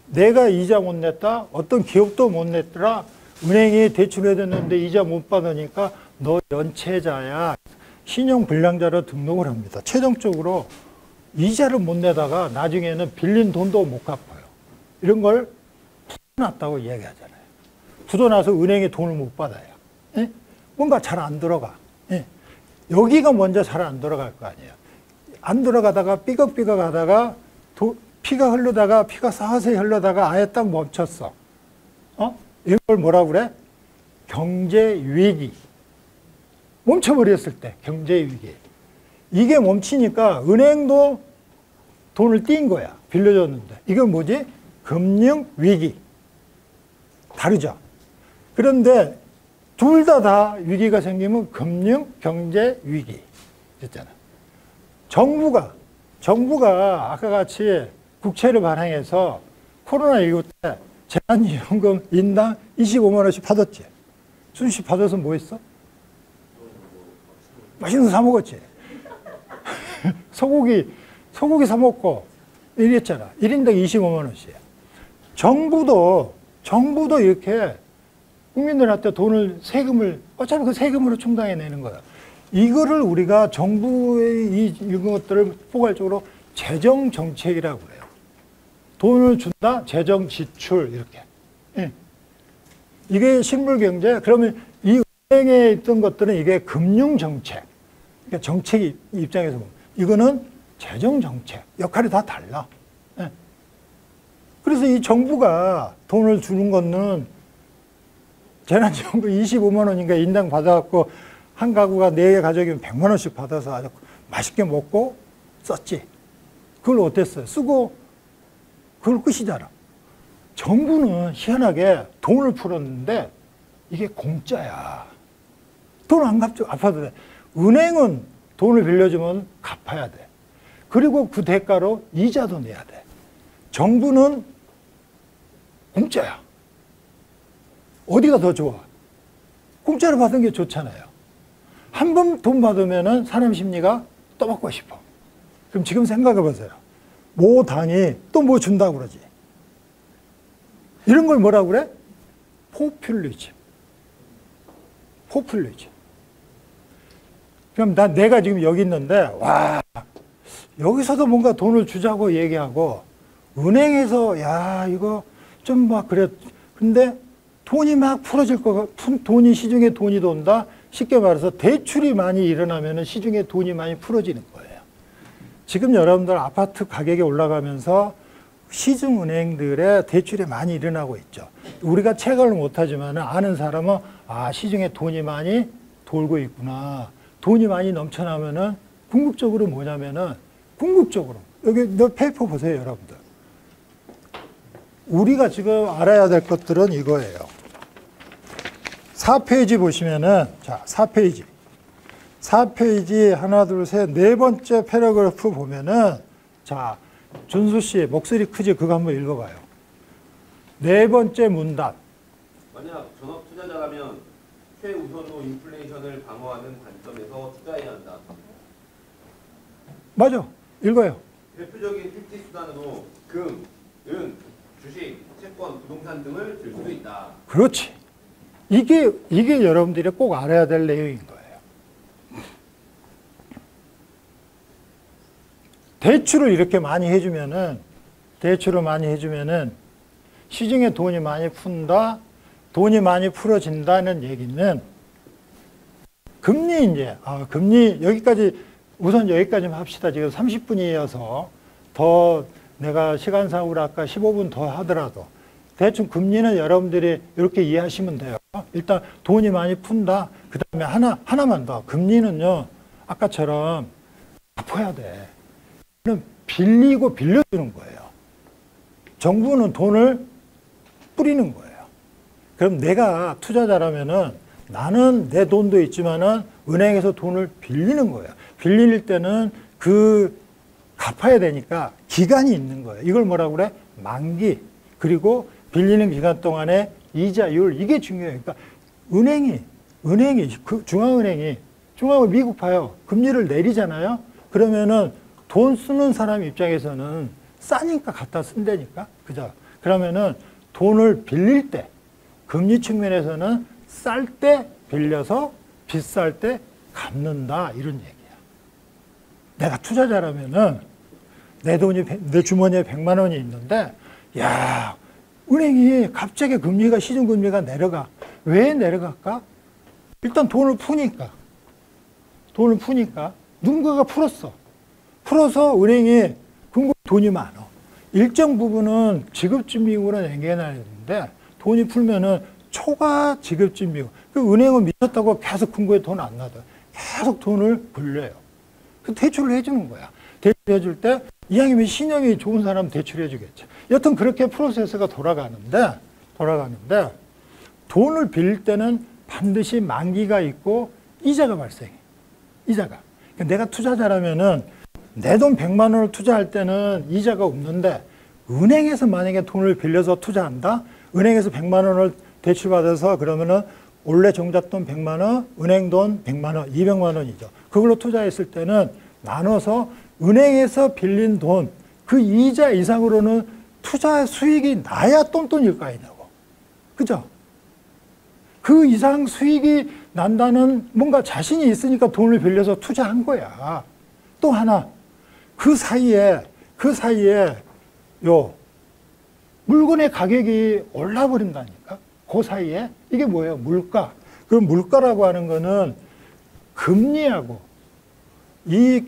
내가 이자 못 냈다. 어떤 기업도 못 냈더라. 은행이 대출해줬는데 이자 못 받으니까 너 연체자야. 신용불량자로 등록을 합니다. 최종적으로 이자를 못 내다가 나중에는 빌린 돈도 못 갚아요. 이런 걸 부도났다고 이야기하잖아요. 부도나서 은행에 돈을 못 받아요. 예? 뭔가 잘 안 들어가. 예? 여기가 먼저 잘 안 들어갈 거 아니에요. 안 들어가다가 삐걱삐걱 하다가 피가 흐르다가 피가 싸서 흐르다가 아예 딱 멈췄어. 이걸 뭐라고 그래? 경제 위기. 멈춰버렸을 때 경제 위기. 이게 멈추니까 은행도 돈을 띈 거야. 빌려줬는데. 이건 뭐지? 금융 위기. 다르죠? 그런데 둘 다 위기가 생기면 금융 경제 위기. 됐잖아. 정부가 아까 같이 국채를 발행해서 코로나19 때 재난지원금 인당 25만 원씩 받았지. 순시 받아서 뭐 했어? 맛있는 거 사 먹었지. 소고기 사 먹고 이랬잖아. 1인당 25만 원씩. 정부도 이렇게 국민들한테 세금을 어차피 그 세금으로 충당해내는 거야. 이거를 우리가 정부의 이런 것들을 포괄적으로 재정정책이라고 그래요. 돈을 준다, 재정 지출 이렇게. 예. 이게 실물경제. 그러면 이 은행에 있던 것들은 이게 금융정책. 그러니까 정책 입장에서 보면 이거는 재정정책. 역할이 다 달라. 예. 그래서 이 정부가 돈을 주는 거는 재난지원금 25만 원인가 인당 받아갖고 한 가구가 4개 가족이면 100만 원씩 받아서 아주 맛있게 먹고 썼지. 그걸 어땠어요? 쓰고 그걸 끝이잖아. 정부는 희한하게 돈을 풀었는데 이게 공짜야. 돈 안 갚아도 돼. 은행은 돈을 빌려주면 갚아야 돼. 그리고 그 대가로 이자도 내야 돼. 정부는 공짜야. 어디가 더 좋아? 공짜로 받은 게 좋잖아요. 한 번 돈 받으면은 사람 심리가 또 받고 싶어. 그럼 지금 생각해 보세요. 모 당이 또 뭐 준다고 그러지. 이런 걸 뭐라고 그래? 포퓰리즘. 포퓰리즘. 그럼 내가 지금 여기 있는데, 와, 여기서도 뭔가 돈을 주자고 얘기하고, 은행에서, 야, 이거 좀 막 그래. 근데 돈이 막 풀어질 돈이 시중에 돈이 돈다? 쉽게 말해서 대출이 많이 일어나면 시중에 돈이 많이 풀어지는 거예요. 지금 여러분들 아파트 가격이 올라가면서 시중은행들의 대출이 많이 일어나고 있죠. 우리가 체감을 못하지만 아는 사람은 아, 시중에 돈이 많이 돌고 있구나. 돈이 많이 넘쳐나면은 궁극적으로 뭐냐면은 궁극적으로 여기 너 페이퍼 보세요, 여러분들. 우리가 지금 알아야 될 것들은 이거예요. 4페이지 보시면은, 자, 4페이지. 4페이지 하나, 둘, 셋, 네 번째 패러그래프 보면은, 자, 준수 씨, 목소리 크지? 그거 한번 읽어봐요. 네 번째 문단. 만약 전업 투자자라면 최우선으로 인플레이션을 방어하는 관점에서 투자해야 한다. 맞아. 읽어요. 대표적인 필지 수단으로 금, 은, 주식, 채권, 부동산 등을 들 수도 있다. 그렇지. 이게 여러분들이 꼭 알아야 될 내용인 거예요. 대출을 이렇게 많이 해주면은, 시중에 돈이 많이 푼다, 돈이 많이 풀어진다는 얘기는 금리 금리 우선 여기까지만 합시다. 지금 30분이어서 더 내가 시간상으로 아까 15분 더 하더라도 대충 금리는 여러분들이 이렇게 이해하시면 돼요. 일단 돈이 많이 푼다. 그 다음에 하나만 더. 금리는요, 아까처럼 갚아야 돼. 빌리고 빌려주는 거예요. 정부는 돈을 뿌리는 거예요. 그럼 내가 투자자라면은 나는 내 돈도 있지만은 은행에서 돈을 빌리는 거예요. 빌릴 때는 갚아야 되니까 기간이 있는 거예요. 이걸 뭐라고 그래? 만기. 그리고 빌리는 기간 동안에 이자율. 이게 중요해요. 그러니까 중앙은행이 미국 봐요. 금리를 내리잖아요. 그러면은 돈 쓰는 사람 입장에서는 싸니까 갖다 쓴다니까. 그죠? 그러면은 돈을 빌릴 때, 금리 측면에서는 쌀 때 빌려서 비쌀 때 갚는다. 이런 얘기야. 내가 투자자라면은 내 주머니에 100만 원이 있는데, 야, 은행이 갑자기 시중금리가 내려가. 왜 내려갈까? 일단 돈을 푸니까. 누군가가 풀어서 은행이 돈이 많아. 일정 부분은 지급진비금으로 남겨놔야 되는데 돈이 풀면은 초과 지급진비금. 그 은행은 미쳤다고 계속 금고에 돈 안 놔둬. 계속 돈을 불려요. 그 대출을 해주는 거야. 대출해줄 때 이왕이면 신용이 좋은 사람 대출해주겠죠. 여튼 그렇게 프로세스가 돌아가는데 돈을 빌릴 때는 반드시 만기가 있고 이자가 발생해. 이자가. 그러니까 내가 투자자라면은 내 돈 100만 원을 투자할 때는 이자가 없는데 은행에서 만약에 돈을 빌려서 투자한다? 은행에서 100만 원을 대출받아서 그러면은 원래 종잣돈 100만 원, 은행 돈 100만 원, 200만 원이죠. 그걸로 투자했을 때는 나눠서 은행에서 빌린 돈, 그 이자 이상으로는 투자 수익이 나야 똔똔일 거 아니냐고. 그죠? 그 이상 수익이 난다는 뭔가 자신이 있으니까 돈을 빌려서 투자한 거야. 또 하나, 그 사이에 물건의 가격이 올라버린다니까. 그 사이에 이게 뭐예요? 물가. 그 물가라고 하는 거는 금리하고 이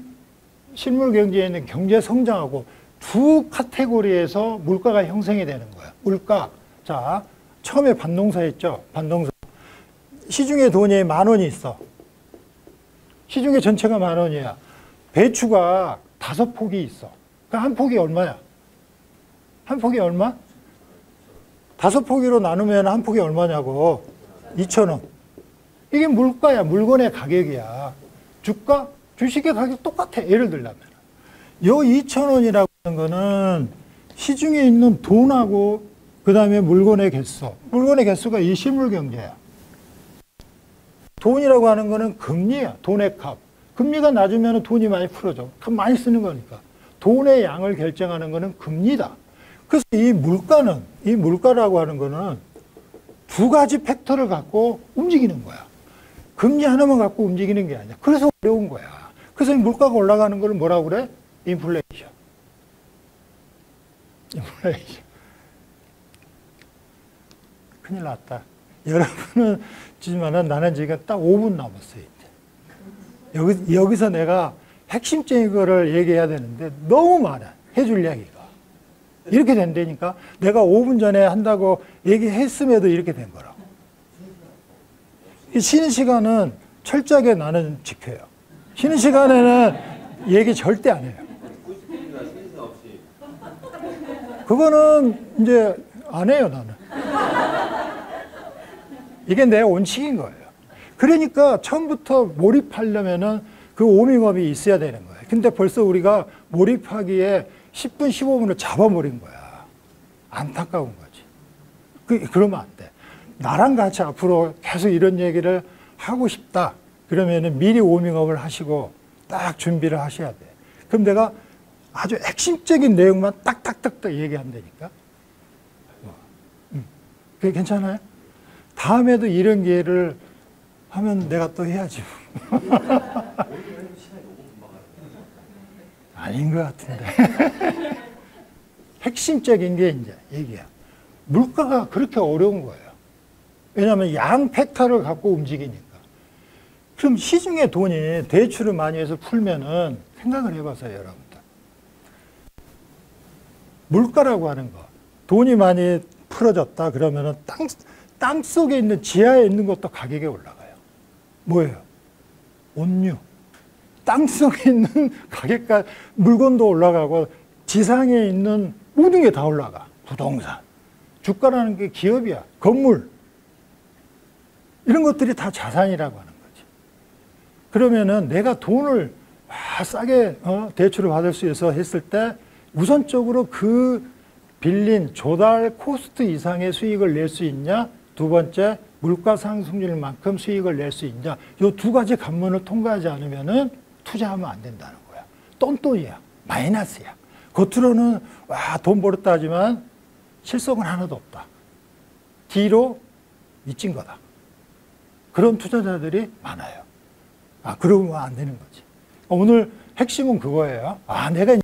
실물 경제에 있는 경제 성장하고 두 카테고리에서 물가가 형성이 되는 거예요. 물가. 자, 처음에 반동사 했죠. 반동사. 시중에 돈이 10,000원이 있어. 시중에 전체가 10,000원이야. 배추가 5폭이 있어. 그러니까 한 폭이 얼마야? 한 폭이 얼마? 5포기로 나누면 한 폭이 얼마냐고. 2,000원. 이게 물가야. 물건의 가격이야. 주가, 주식의 가격 똑같아. 예를 들자면. 요 2,000원이라고 하는 거는 시중에 있는 돈하고 그 다음에 물건의 개수. 물건의 개수가 이 실물 경제야. 돈이라고 하는 거는 금리야. 돈의 값. 금리가 낮으면 돈이 많이 풀어져. 그럼 많이 쓰는 거니까. 돈의 양을 결정하는 거는 금리다. 그래서 이 물가는, 이 물가라고 하는 거는 두 가지 팩터를 갖고 움직이는 거야. 금리 하나만 갖고 움직이는 게 아니야. 그래서 어려운 거야. 그래서 이 물가가 올라가는 걸 뭐라고 그래? 인플레이션. 인플레이션. 큰일 났다. 여러분은 지만은 나는 지금 딱 5분 남았어요. 이제. 여기서 내가 핵심적인 거를 얘기해야 되는데 너무 많아. 해줄 이야기가. 이렇게 된다니까. 내가 5분 전에 한다고 얘기했음에도 이렇게 된 거라고. 쉬는 시간은 철저하게 나는 지켜요. 쉬는 시간에는 얘기 절대 안 해요. 그거는 이제 안 해요, 나는. 이게 내 원칙인 거예요. 그러니까 처음부터 몰입하려면은 그 워밍업이 있어야 되는 거예요. 근데 벌써 우리가 몰입하기에 10분, 15분을 잡아버린 거야. 안타까운 거지. 그러면 안 돼. 나랑 같이 앞으로 계속 이런 얘기를 하고 싶다. 그러면은 미리 워밍업을 하시고 딱 준비를 하셔야 돼. 그럼 내가 아주 핵심적인 내용만 딱딱딱딱 얘기한다니까. 그게 괜찮아요? 다음에도 이런 기회를 하면 내가 또 해야지. 아닌 것 같은데. 핵심적인 게 이제 얘기야. 물가가 그렇게 어려운 거예요. 왜냐하면 양 팩터를 갖고 움직이니까. 그럼 시중에 돈이 대출을 많이 해서 풀면은 생각을 해봐서요, 여러분들. 물가라고 하는 거. 돈이 많이 풀어졌다 그러면은 땅 속에 있는 지하에 있는 것도 가격이 올라가요. 뭐예요? 온유. 땅 속에 있는 가격과 물건도 올라가고 지상에 있는 모든 게 다 올라가. 부동산. 주가라는 게 기업이야. 건물. 이런 것들이 다 자산이라고 하는 거지. 그러면은 내가 돈을 싸게 대출을 받을 수 있어 했을 때 우선적으로 그 빌린 조달 코스트 이상의 수익을 낼 수 있냐? 두 번째, 물가 상승률만큼 수익을 낼 수 있냐? 이 두 가지 관문을 통과하지 않으면은 투자하면 안 된다는 거야. 똔똔이야. 마이너스야. 겉으로는 돈 벌었다 하지만 실속은 하나도 없다. 뒤로 미친 거다. 그런 투자자들이 많아요. 그러면 안 되는 거지. 오늘 핵심은 그거예요. 내가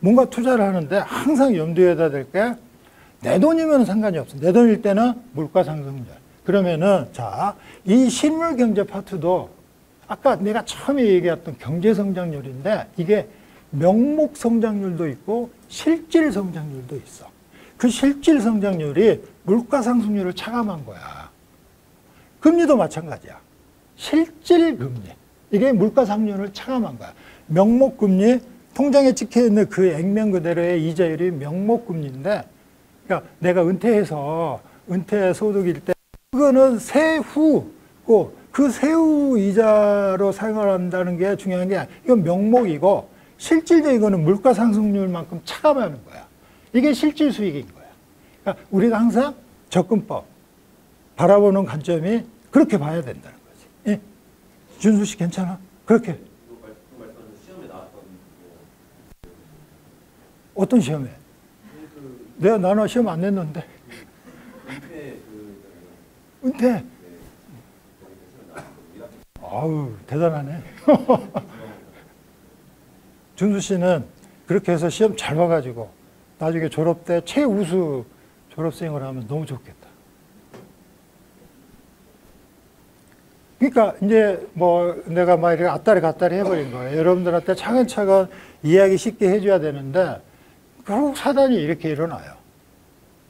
뭔가 투자를 하는데 항상 염두에다 댈 게 내 돈이면 상관이 없어. 내 돈일 때는 물가 상승률. 그러면은 자, 이 실물 경제 파트도 아까 내가 처음에 얘기했던 경제 성장률인데 이게 명목 성장률도 있고 실질 성장률도 있어. 그 실질 성장률이 물가 상승률을 차감한 거야. 금리도 마찬가지야. 실질 금리. 이게 물가 상승률을 차감한 거야. 명목 금리, 통장에 찍혀 있는 그 액면 그대로의 이자율이 명목 금리인데, 그러니까 내가 은퇴 소득일 때 그거는 세후고 그 세후 이자로 생활한다는 게 중요한 게 아니라 이건 명목이고 실질적인 거는 물가 상승률만큼 차감하는 거야. 이게 실질 수익인 거야. 그러니까 우리가 항상 접근법 바라보는 관점이 그렇게 봐야 된다는 거지. 예? 준수 씨 괜찮아? 그렇게. 어떤 시험에? 나는 시험 안 냈는데. 은퇴. 아우, 대단하네. 준수 씨는 그렇게 해서 시험 잘 봐가지고 나중에 졸업 때 최우수 졸업생을 하면 너무 좋겠다. 그러니까 이제 뭐 내가 막 이렇게 앞다리 갔다리 해버린 거예요. 여러분들한테 차근차근 이야기 쉽게 해줘야 되는데 결국 사단이 이렇게 일어나요.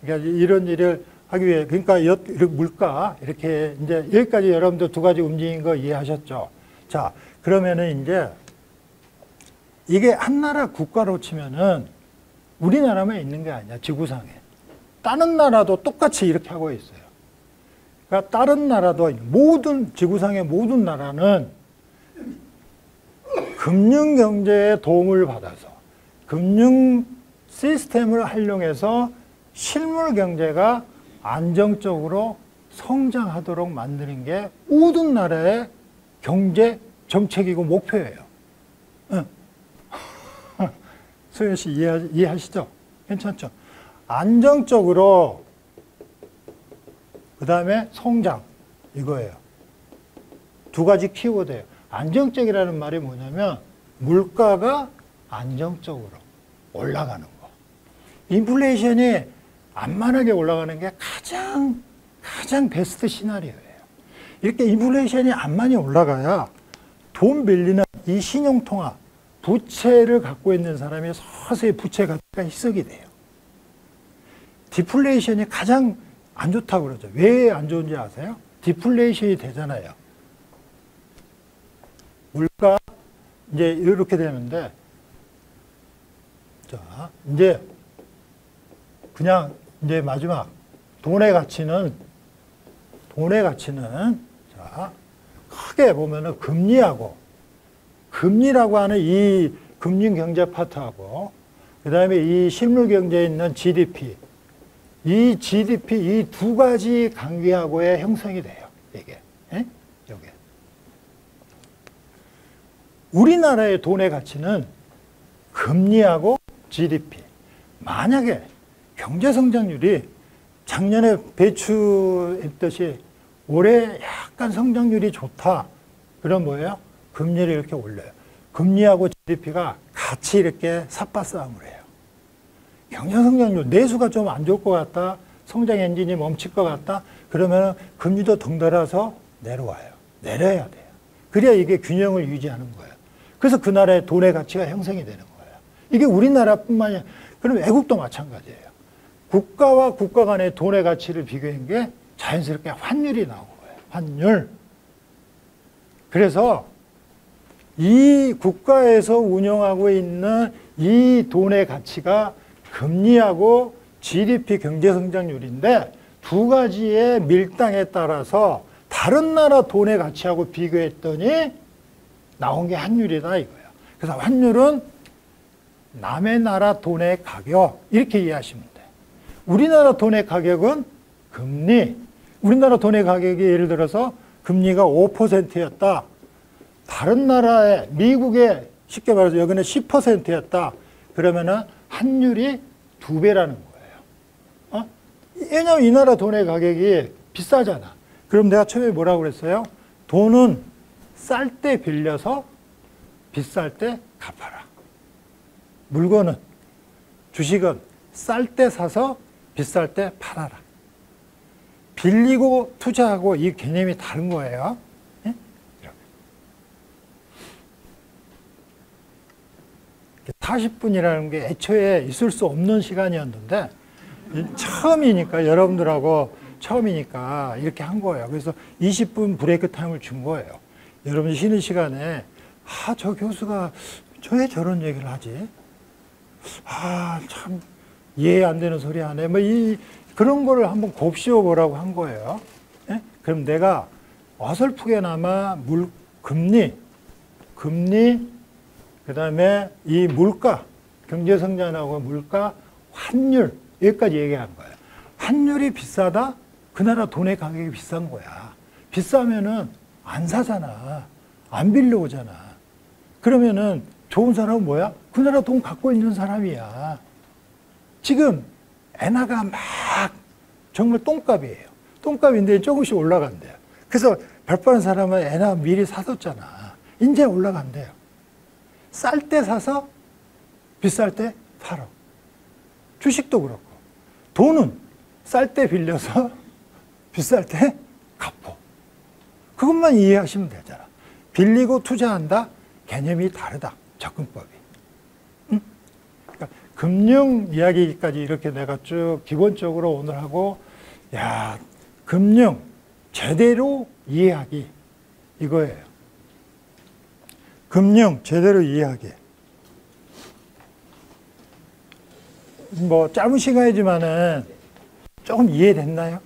그러니까 이런 일을 하기 위해, 그러니까 물가, 이렇게 이제 여기까지 여러분들 두 가지 움직인 거 이해하셨죠? 자, 그러면은 이제 이게 한 나라 국가로 치면은 우리나라만 있는 게 아니야, 지구상에. 다른 나라도 똑같이 이렇게 하고 있어요. 그러니까 다른 나라도 모든 지구상의 모든 나라는 금융 경제의 도움을 받아서 금융 시스템을 활용해서 실물 경제가 안정적으로 성장하도록 만드는 게 모든 나라의 경제 정책이고 목표예요. 응. 소연 씨 이해하시죠? 괜찮죠? 안정적으로 그 다음에 성장 이거예요. 두 가지 키워드예요. 안정적이라는 말이 뭐냐면 물가가 안정적으로 올라가는 거. 인플레이션이 안만하게 올라가는 게 가장 베스트 시나리오예요. 이렇게 인플레이션이 안만히 올라가야 돈 빌리는 이 신용통화, 부채를 갖고 있는 사람이 서서히 부채 가치가 희석이 돼요. 디플레이션이 가장 안 좋다고 그러죠. 왜 안 좋은지 아세요? 디플레이션이 되잖아요. 물가 이제 이렇게 되는데, 자, 이제 그냥 이제 마지막 돈의 가치는 자, 크게 보면은 금리라고 하는 이 금융 경제 파트하고 그다음에 이 실물 경제에 있는 GDP 이 두 가지 관계하고의 형성이 돼요. 이게. 예? 요게. 우리나라의 돈의 가치는 금리하고 GDP. 만약에 경제 성장률이 작년에 배추했듯이 올해 약간 성장률이 좋다. 그럼 뭐예요? 금리를 이렇게 올려요. 금리하고 GDP가 같이 이렇게 삽바싸움을 해요. 경제 성장률, 내수가 좀 안 좋을 것 같다. 성장 엔진이 멈출 것 같다. 그러면 금리도 덩달아서 내려와요. 내려야 돼요. 그래야 이게 균형을 유지하는 거예요. 그래서 그 나라의 돈의 가치가 형성이 되는 거예요. 이게 우리나라뿐만이 아니라 그럼 외국도 마찬가지예요. 국가와 국가 간의 돈의 가치를 비교한 게 자연스럽게 환율이 나온 거예요. 환율. 그래서 이 국가에서 운영하고 있는 이 돈의 가치가 금리하고 GDP 경제성장률인데 두 가지의 밀당에 따라서 다른 나라 돈의 가치하고 비교했더니 나온 게 환율이다 이거예요. 그래서 환율은 남의 나라 돈의 가격 이렇게 이해하시면 돼요. 우리나라 돈의 가격은 금리. 우리나라 돈의 가격이 예를 들어서 금리가 5%였다. 다른 나라에 미국에 쉽게 말해서 여기는 10%였다. 그러면은 환율이 2배라는 거예요. 왜냐하면 이 나라 돈의 가격이 비싸잖아. 그럼 내가 처음에 뭐라고 그랬어요? 돈은 쌀 때 빌려서 비쌀 때 갚아라. 물건은, 주식은 쌀 때 사서 비쌀 때 팔아라. 빌리고 투자하고 이 개념이 다른 거예요. 네? 40분이라는 게 애초에 있을 수 없는 시간이었는데 처음이니까 여러분들하고 처음이니까 이렇게 한 거예요. 그래서 20분 브레이크 타임을 준 거예요. 여러분 쉬는 시간에 저 교수가 왜 저런 얘기를 하지? 참 이해 안 되는 소리 하네. 그런 거를 한번 곱씹어 보라고 한 거예요. 예? 그럼 내가 어설프게나마 금리, 그 다음에 이 물가, 경제성장하고 물가, 환율, 여기까지 얘기한 거예요. 환율이 비싸다? 그 나라 돈의 가격이 비싼 거야. 비싸면은 안 사잖아. 안 빌려오잖아. 그러면은 좋은 사람은 뭐야? 그 나라 돈 갖고 있는 사람이야. 지금 엔화가 막 정말 똥값이에요. 똥값인데 조금씩 올라간대요. 그래서 별바른 사람은 엔화 미리 사뒀잖아. 이제 올라간대요. 쌀 때 사서 비쌀 때 팔어. 주식도 그렇고. 돈은 쌀 때 빌려서 비쌀 때 갚어. 그것만 이해하시면 되잖아. 빌리고 투자한다? 개념이 다르다. 접근법이. 응? 그러니까 금융 이야기까지 이렇게 내가 쭉 기본적으로 오늘 하고, 금융 제대로 이해하기. 이거예요. 금융 제대로 이해하기. 짧은 시간이지만은 조금 이해됐나요?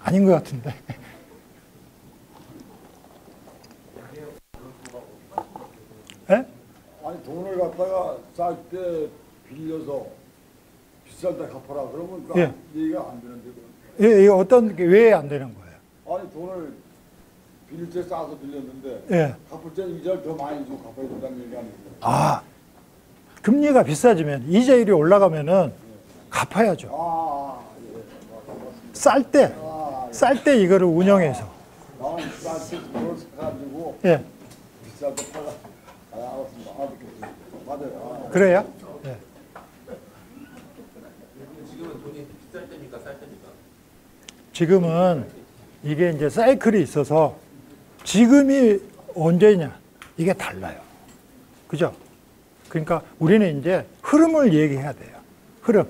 아닌 것 같은데. 예? 아니 돈을 갖다가 쌀 때 빌려서 비쌀 때 갚아라 그러면 그 예. 얘기가 안 되는데 예, 이거 어떤 게 왜 안 되는 거예요? 아니 돈을 빌릴 때 싸서 빌렸는데 예. 갚을 때는 이자를 더 많이 주고 갚아야 된다는 얘기 아니에요? 아, 금리가 비싸지면 이자율이 올라가면은 갚아야죠. 예. 맞습니다. 쌀 때 이거를 운영해서. 나는 쌀때 그걸 사가지고 예. 비쌀 때 팔라. 알았습니다. 맞아요. 그래요? 예. 지금은 돈이 비쌀 때입니까, 쌀 때입니까? 지금은 이게 이제 사이클이 있어서 지금이 언제냐 이게 달라요. 그죠? 그러니까 우리는 이제 흐름을 얘기해야 돼요. 흐름.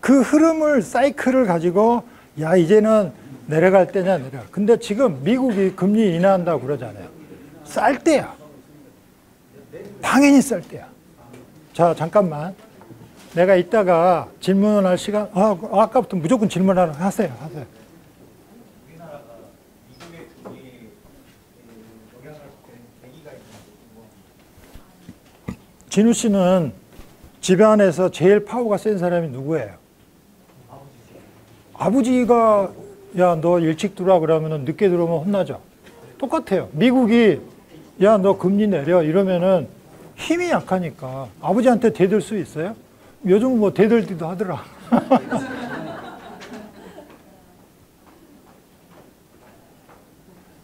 그 흐름을 사이클을 가지고 야 이제는 내려갈 때냐 내려가. 근데 지금 미국이 금리 인하한다고 그러잖아요. 쌀 때야. 당연히 쌀 때야. 자 잠깐만. 내가 이따가 질문할 시간 아까부터 무조건 질문하라 하세요. 우리나라가 미국의 금리에 영향을 받는 계기가 있는 진우 씨는 집안에서 제일 파워가 센 사람이 누구예요? 아버지가 야 너 일찍 들어와 그러면은 늦게 들어오면 혼나죠. 똑같아요. 미국이 야 너 금리 내려 이러면은 힘이 약하니까 아버지한테 대들 수 있어요? 요즘 뭐 대들기도 하더라.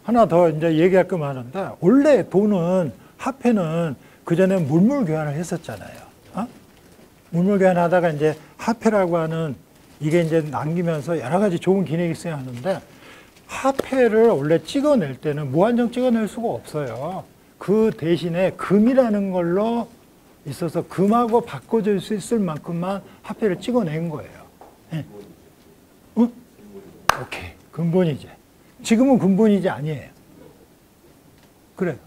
하나 더 이제 얘기할 거 많은데 원래 돈은 화폐는 그 전에 물물 교환을 했었잖아요. 어? 물물 교환하다가 이제 화폐라고 하는 이게 이제 남기면서 여러 가지 좋은 기능이 있어야 하는데 화폐를 원래 찍어낼 때는 무한정 찍어낼 수가 없어요. 그 대신에 금이라는 걸로 있어서 금하고 바꿔줄 수 있을 만큼만 화폐를 찍어낸 거예요. 네. 오케이. 근본이제. 지금은 근본이제 아니에요. 그래요.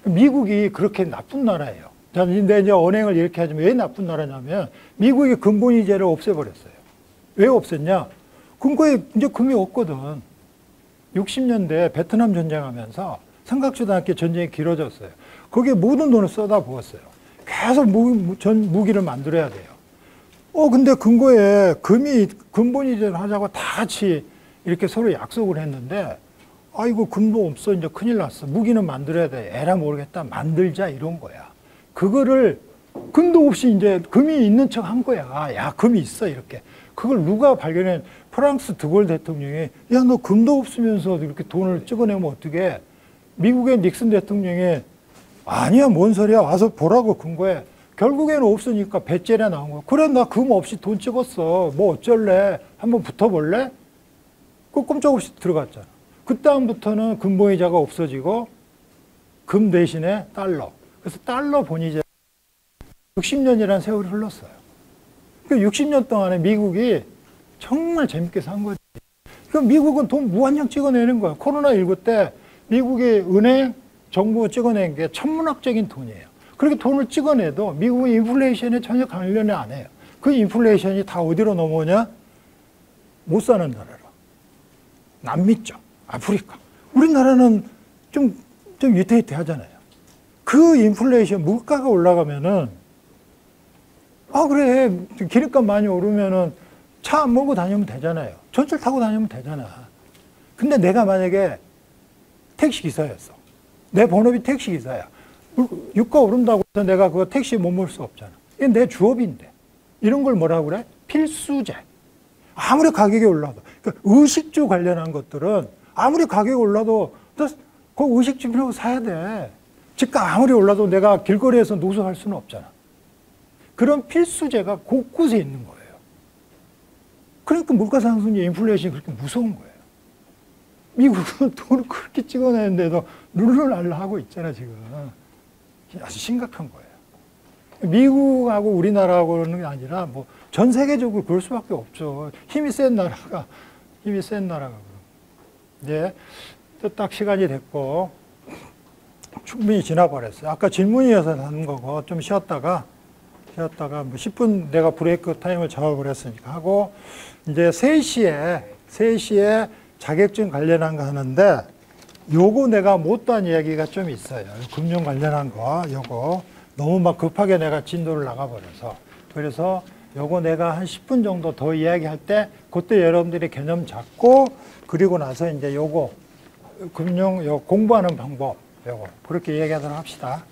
미국이 그렇게 나쁜 나라예요. 근데 이제 언행을 이렇게 하지만 왜 나쁜 나라냐면 미국이 근본이제를 없애버렸어요. 왜 없앴냐? 근거에 이제 금이 없거든. 60년대 베트남 전쟁하면서 생각지도 않게 전쟁이 길어졌어요. 거기에 모든 돈을 쏟아부었어요. 계속 무기를 만들어야 돼요. 근데 근거에 금이 근본이제를 하자고 다 같이 이렇게 서로 약속을 했는데 아이고 금도 없어 이제 큰일 났어. 무기는 만들어야 돼. 에라 모르겠다. 만들자 이런 거야. 그거를 금도 없이 이제 금이 있는 척 한 거야. 야 금이 있어 이렇게. 그걸 누가 발견해? 프랑스 드골 대통령이 야 너 금도 없으면서 이렇게 돈을 찍어내면 어떡해? 미국의 닉슨 대통령이 아니야 뭔 소리야 와서 보라고 근거에 결국에는 없으니까 배째라 나온 거야. 그래 나 금 없이 돈 찍었어. 뭐 어쩔래? 한번 붙어볼래? 그 꼼짝없이 들어갔잖아. 그 다음부터는 근본이자가 없어지고 금 대신에 달러. 그래서 달러 본이자 60년이라는 세월이 흘렀어요. 그 60년 동안에 미국이 정말 재밌게 산 거지. 그 미국은 돈 무한정 찍어내는 거야. 코로나19 때 미국의 은행, 정부 찍어낸 게 천문학적인 돈이에요. 그렇게 돈을 찍어내도 미국은 인플레이션에 전혀 관련을 안 해요. 그 인플레이션이 다 어디로 넘어오냐? 못 사는 나라로. 남미 쪽, 아프리카. 우리나라는 좀 위태위태 하잖아요. 그 인플레이션, 물가가 올라가면은, 그래. 기름값 많이 오르면은 차 안 몰고 다니면 되잖아요. 전철 타고 다니면 되잖아. 근데 내가 만약에 택시기사였어. 내 본업이 택시기사야. 유가 오른다고 해서 내가 그거 택시 못 몰 수 없잖아. 이게 내 주업인데. 이런 걸 뭐라고 그래? 필수제. 아무리 가격이 올라도. 그러니까 의식주 관련한 것들은 아무리 가격이 올라도 그 의식주라고 사야 돼. 집값 아무리 올라도 내가 길거리에서 노숙할 수는 없잖아. 그런 필수제가 곳곳에 있는 거예요. 그러니까 물가상승이 인플레이션이 그렇게 무서운 거예요. 미국은 돈을 그렇게 찍어내는데도 룰루랄라 하고 있잖아, 지금. 아주 심각한 거예요. 미국하고 우리나라하고는 아니라 뭐 전 세계적으로 그럴 수밖에 없죠. 힘이 센 나라가. 이제 딱 시간이 됐고 충분히 지나버렸어요. 아까 질문이어서 하는 거고 좀 쉬었다가 뭐 10분 내가 브레이크 타임을 잡아버렸으니까 하고 이제 3시에 3시에 자격증 관련한 거 하는데 요거 내가 못한 이야기가 좀 있어요. 금융 관련한 거 요거 너무 막 급하게 내가 진도를 나가버려서 그래서 요거 내가 한 10분 정도 더 이야기할 때 그때 여러분들이 개념 잡고 그리고 나서 이제 요거 금융 요 공부하는 방법 요거 그렇게 이야기하도록 합시다.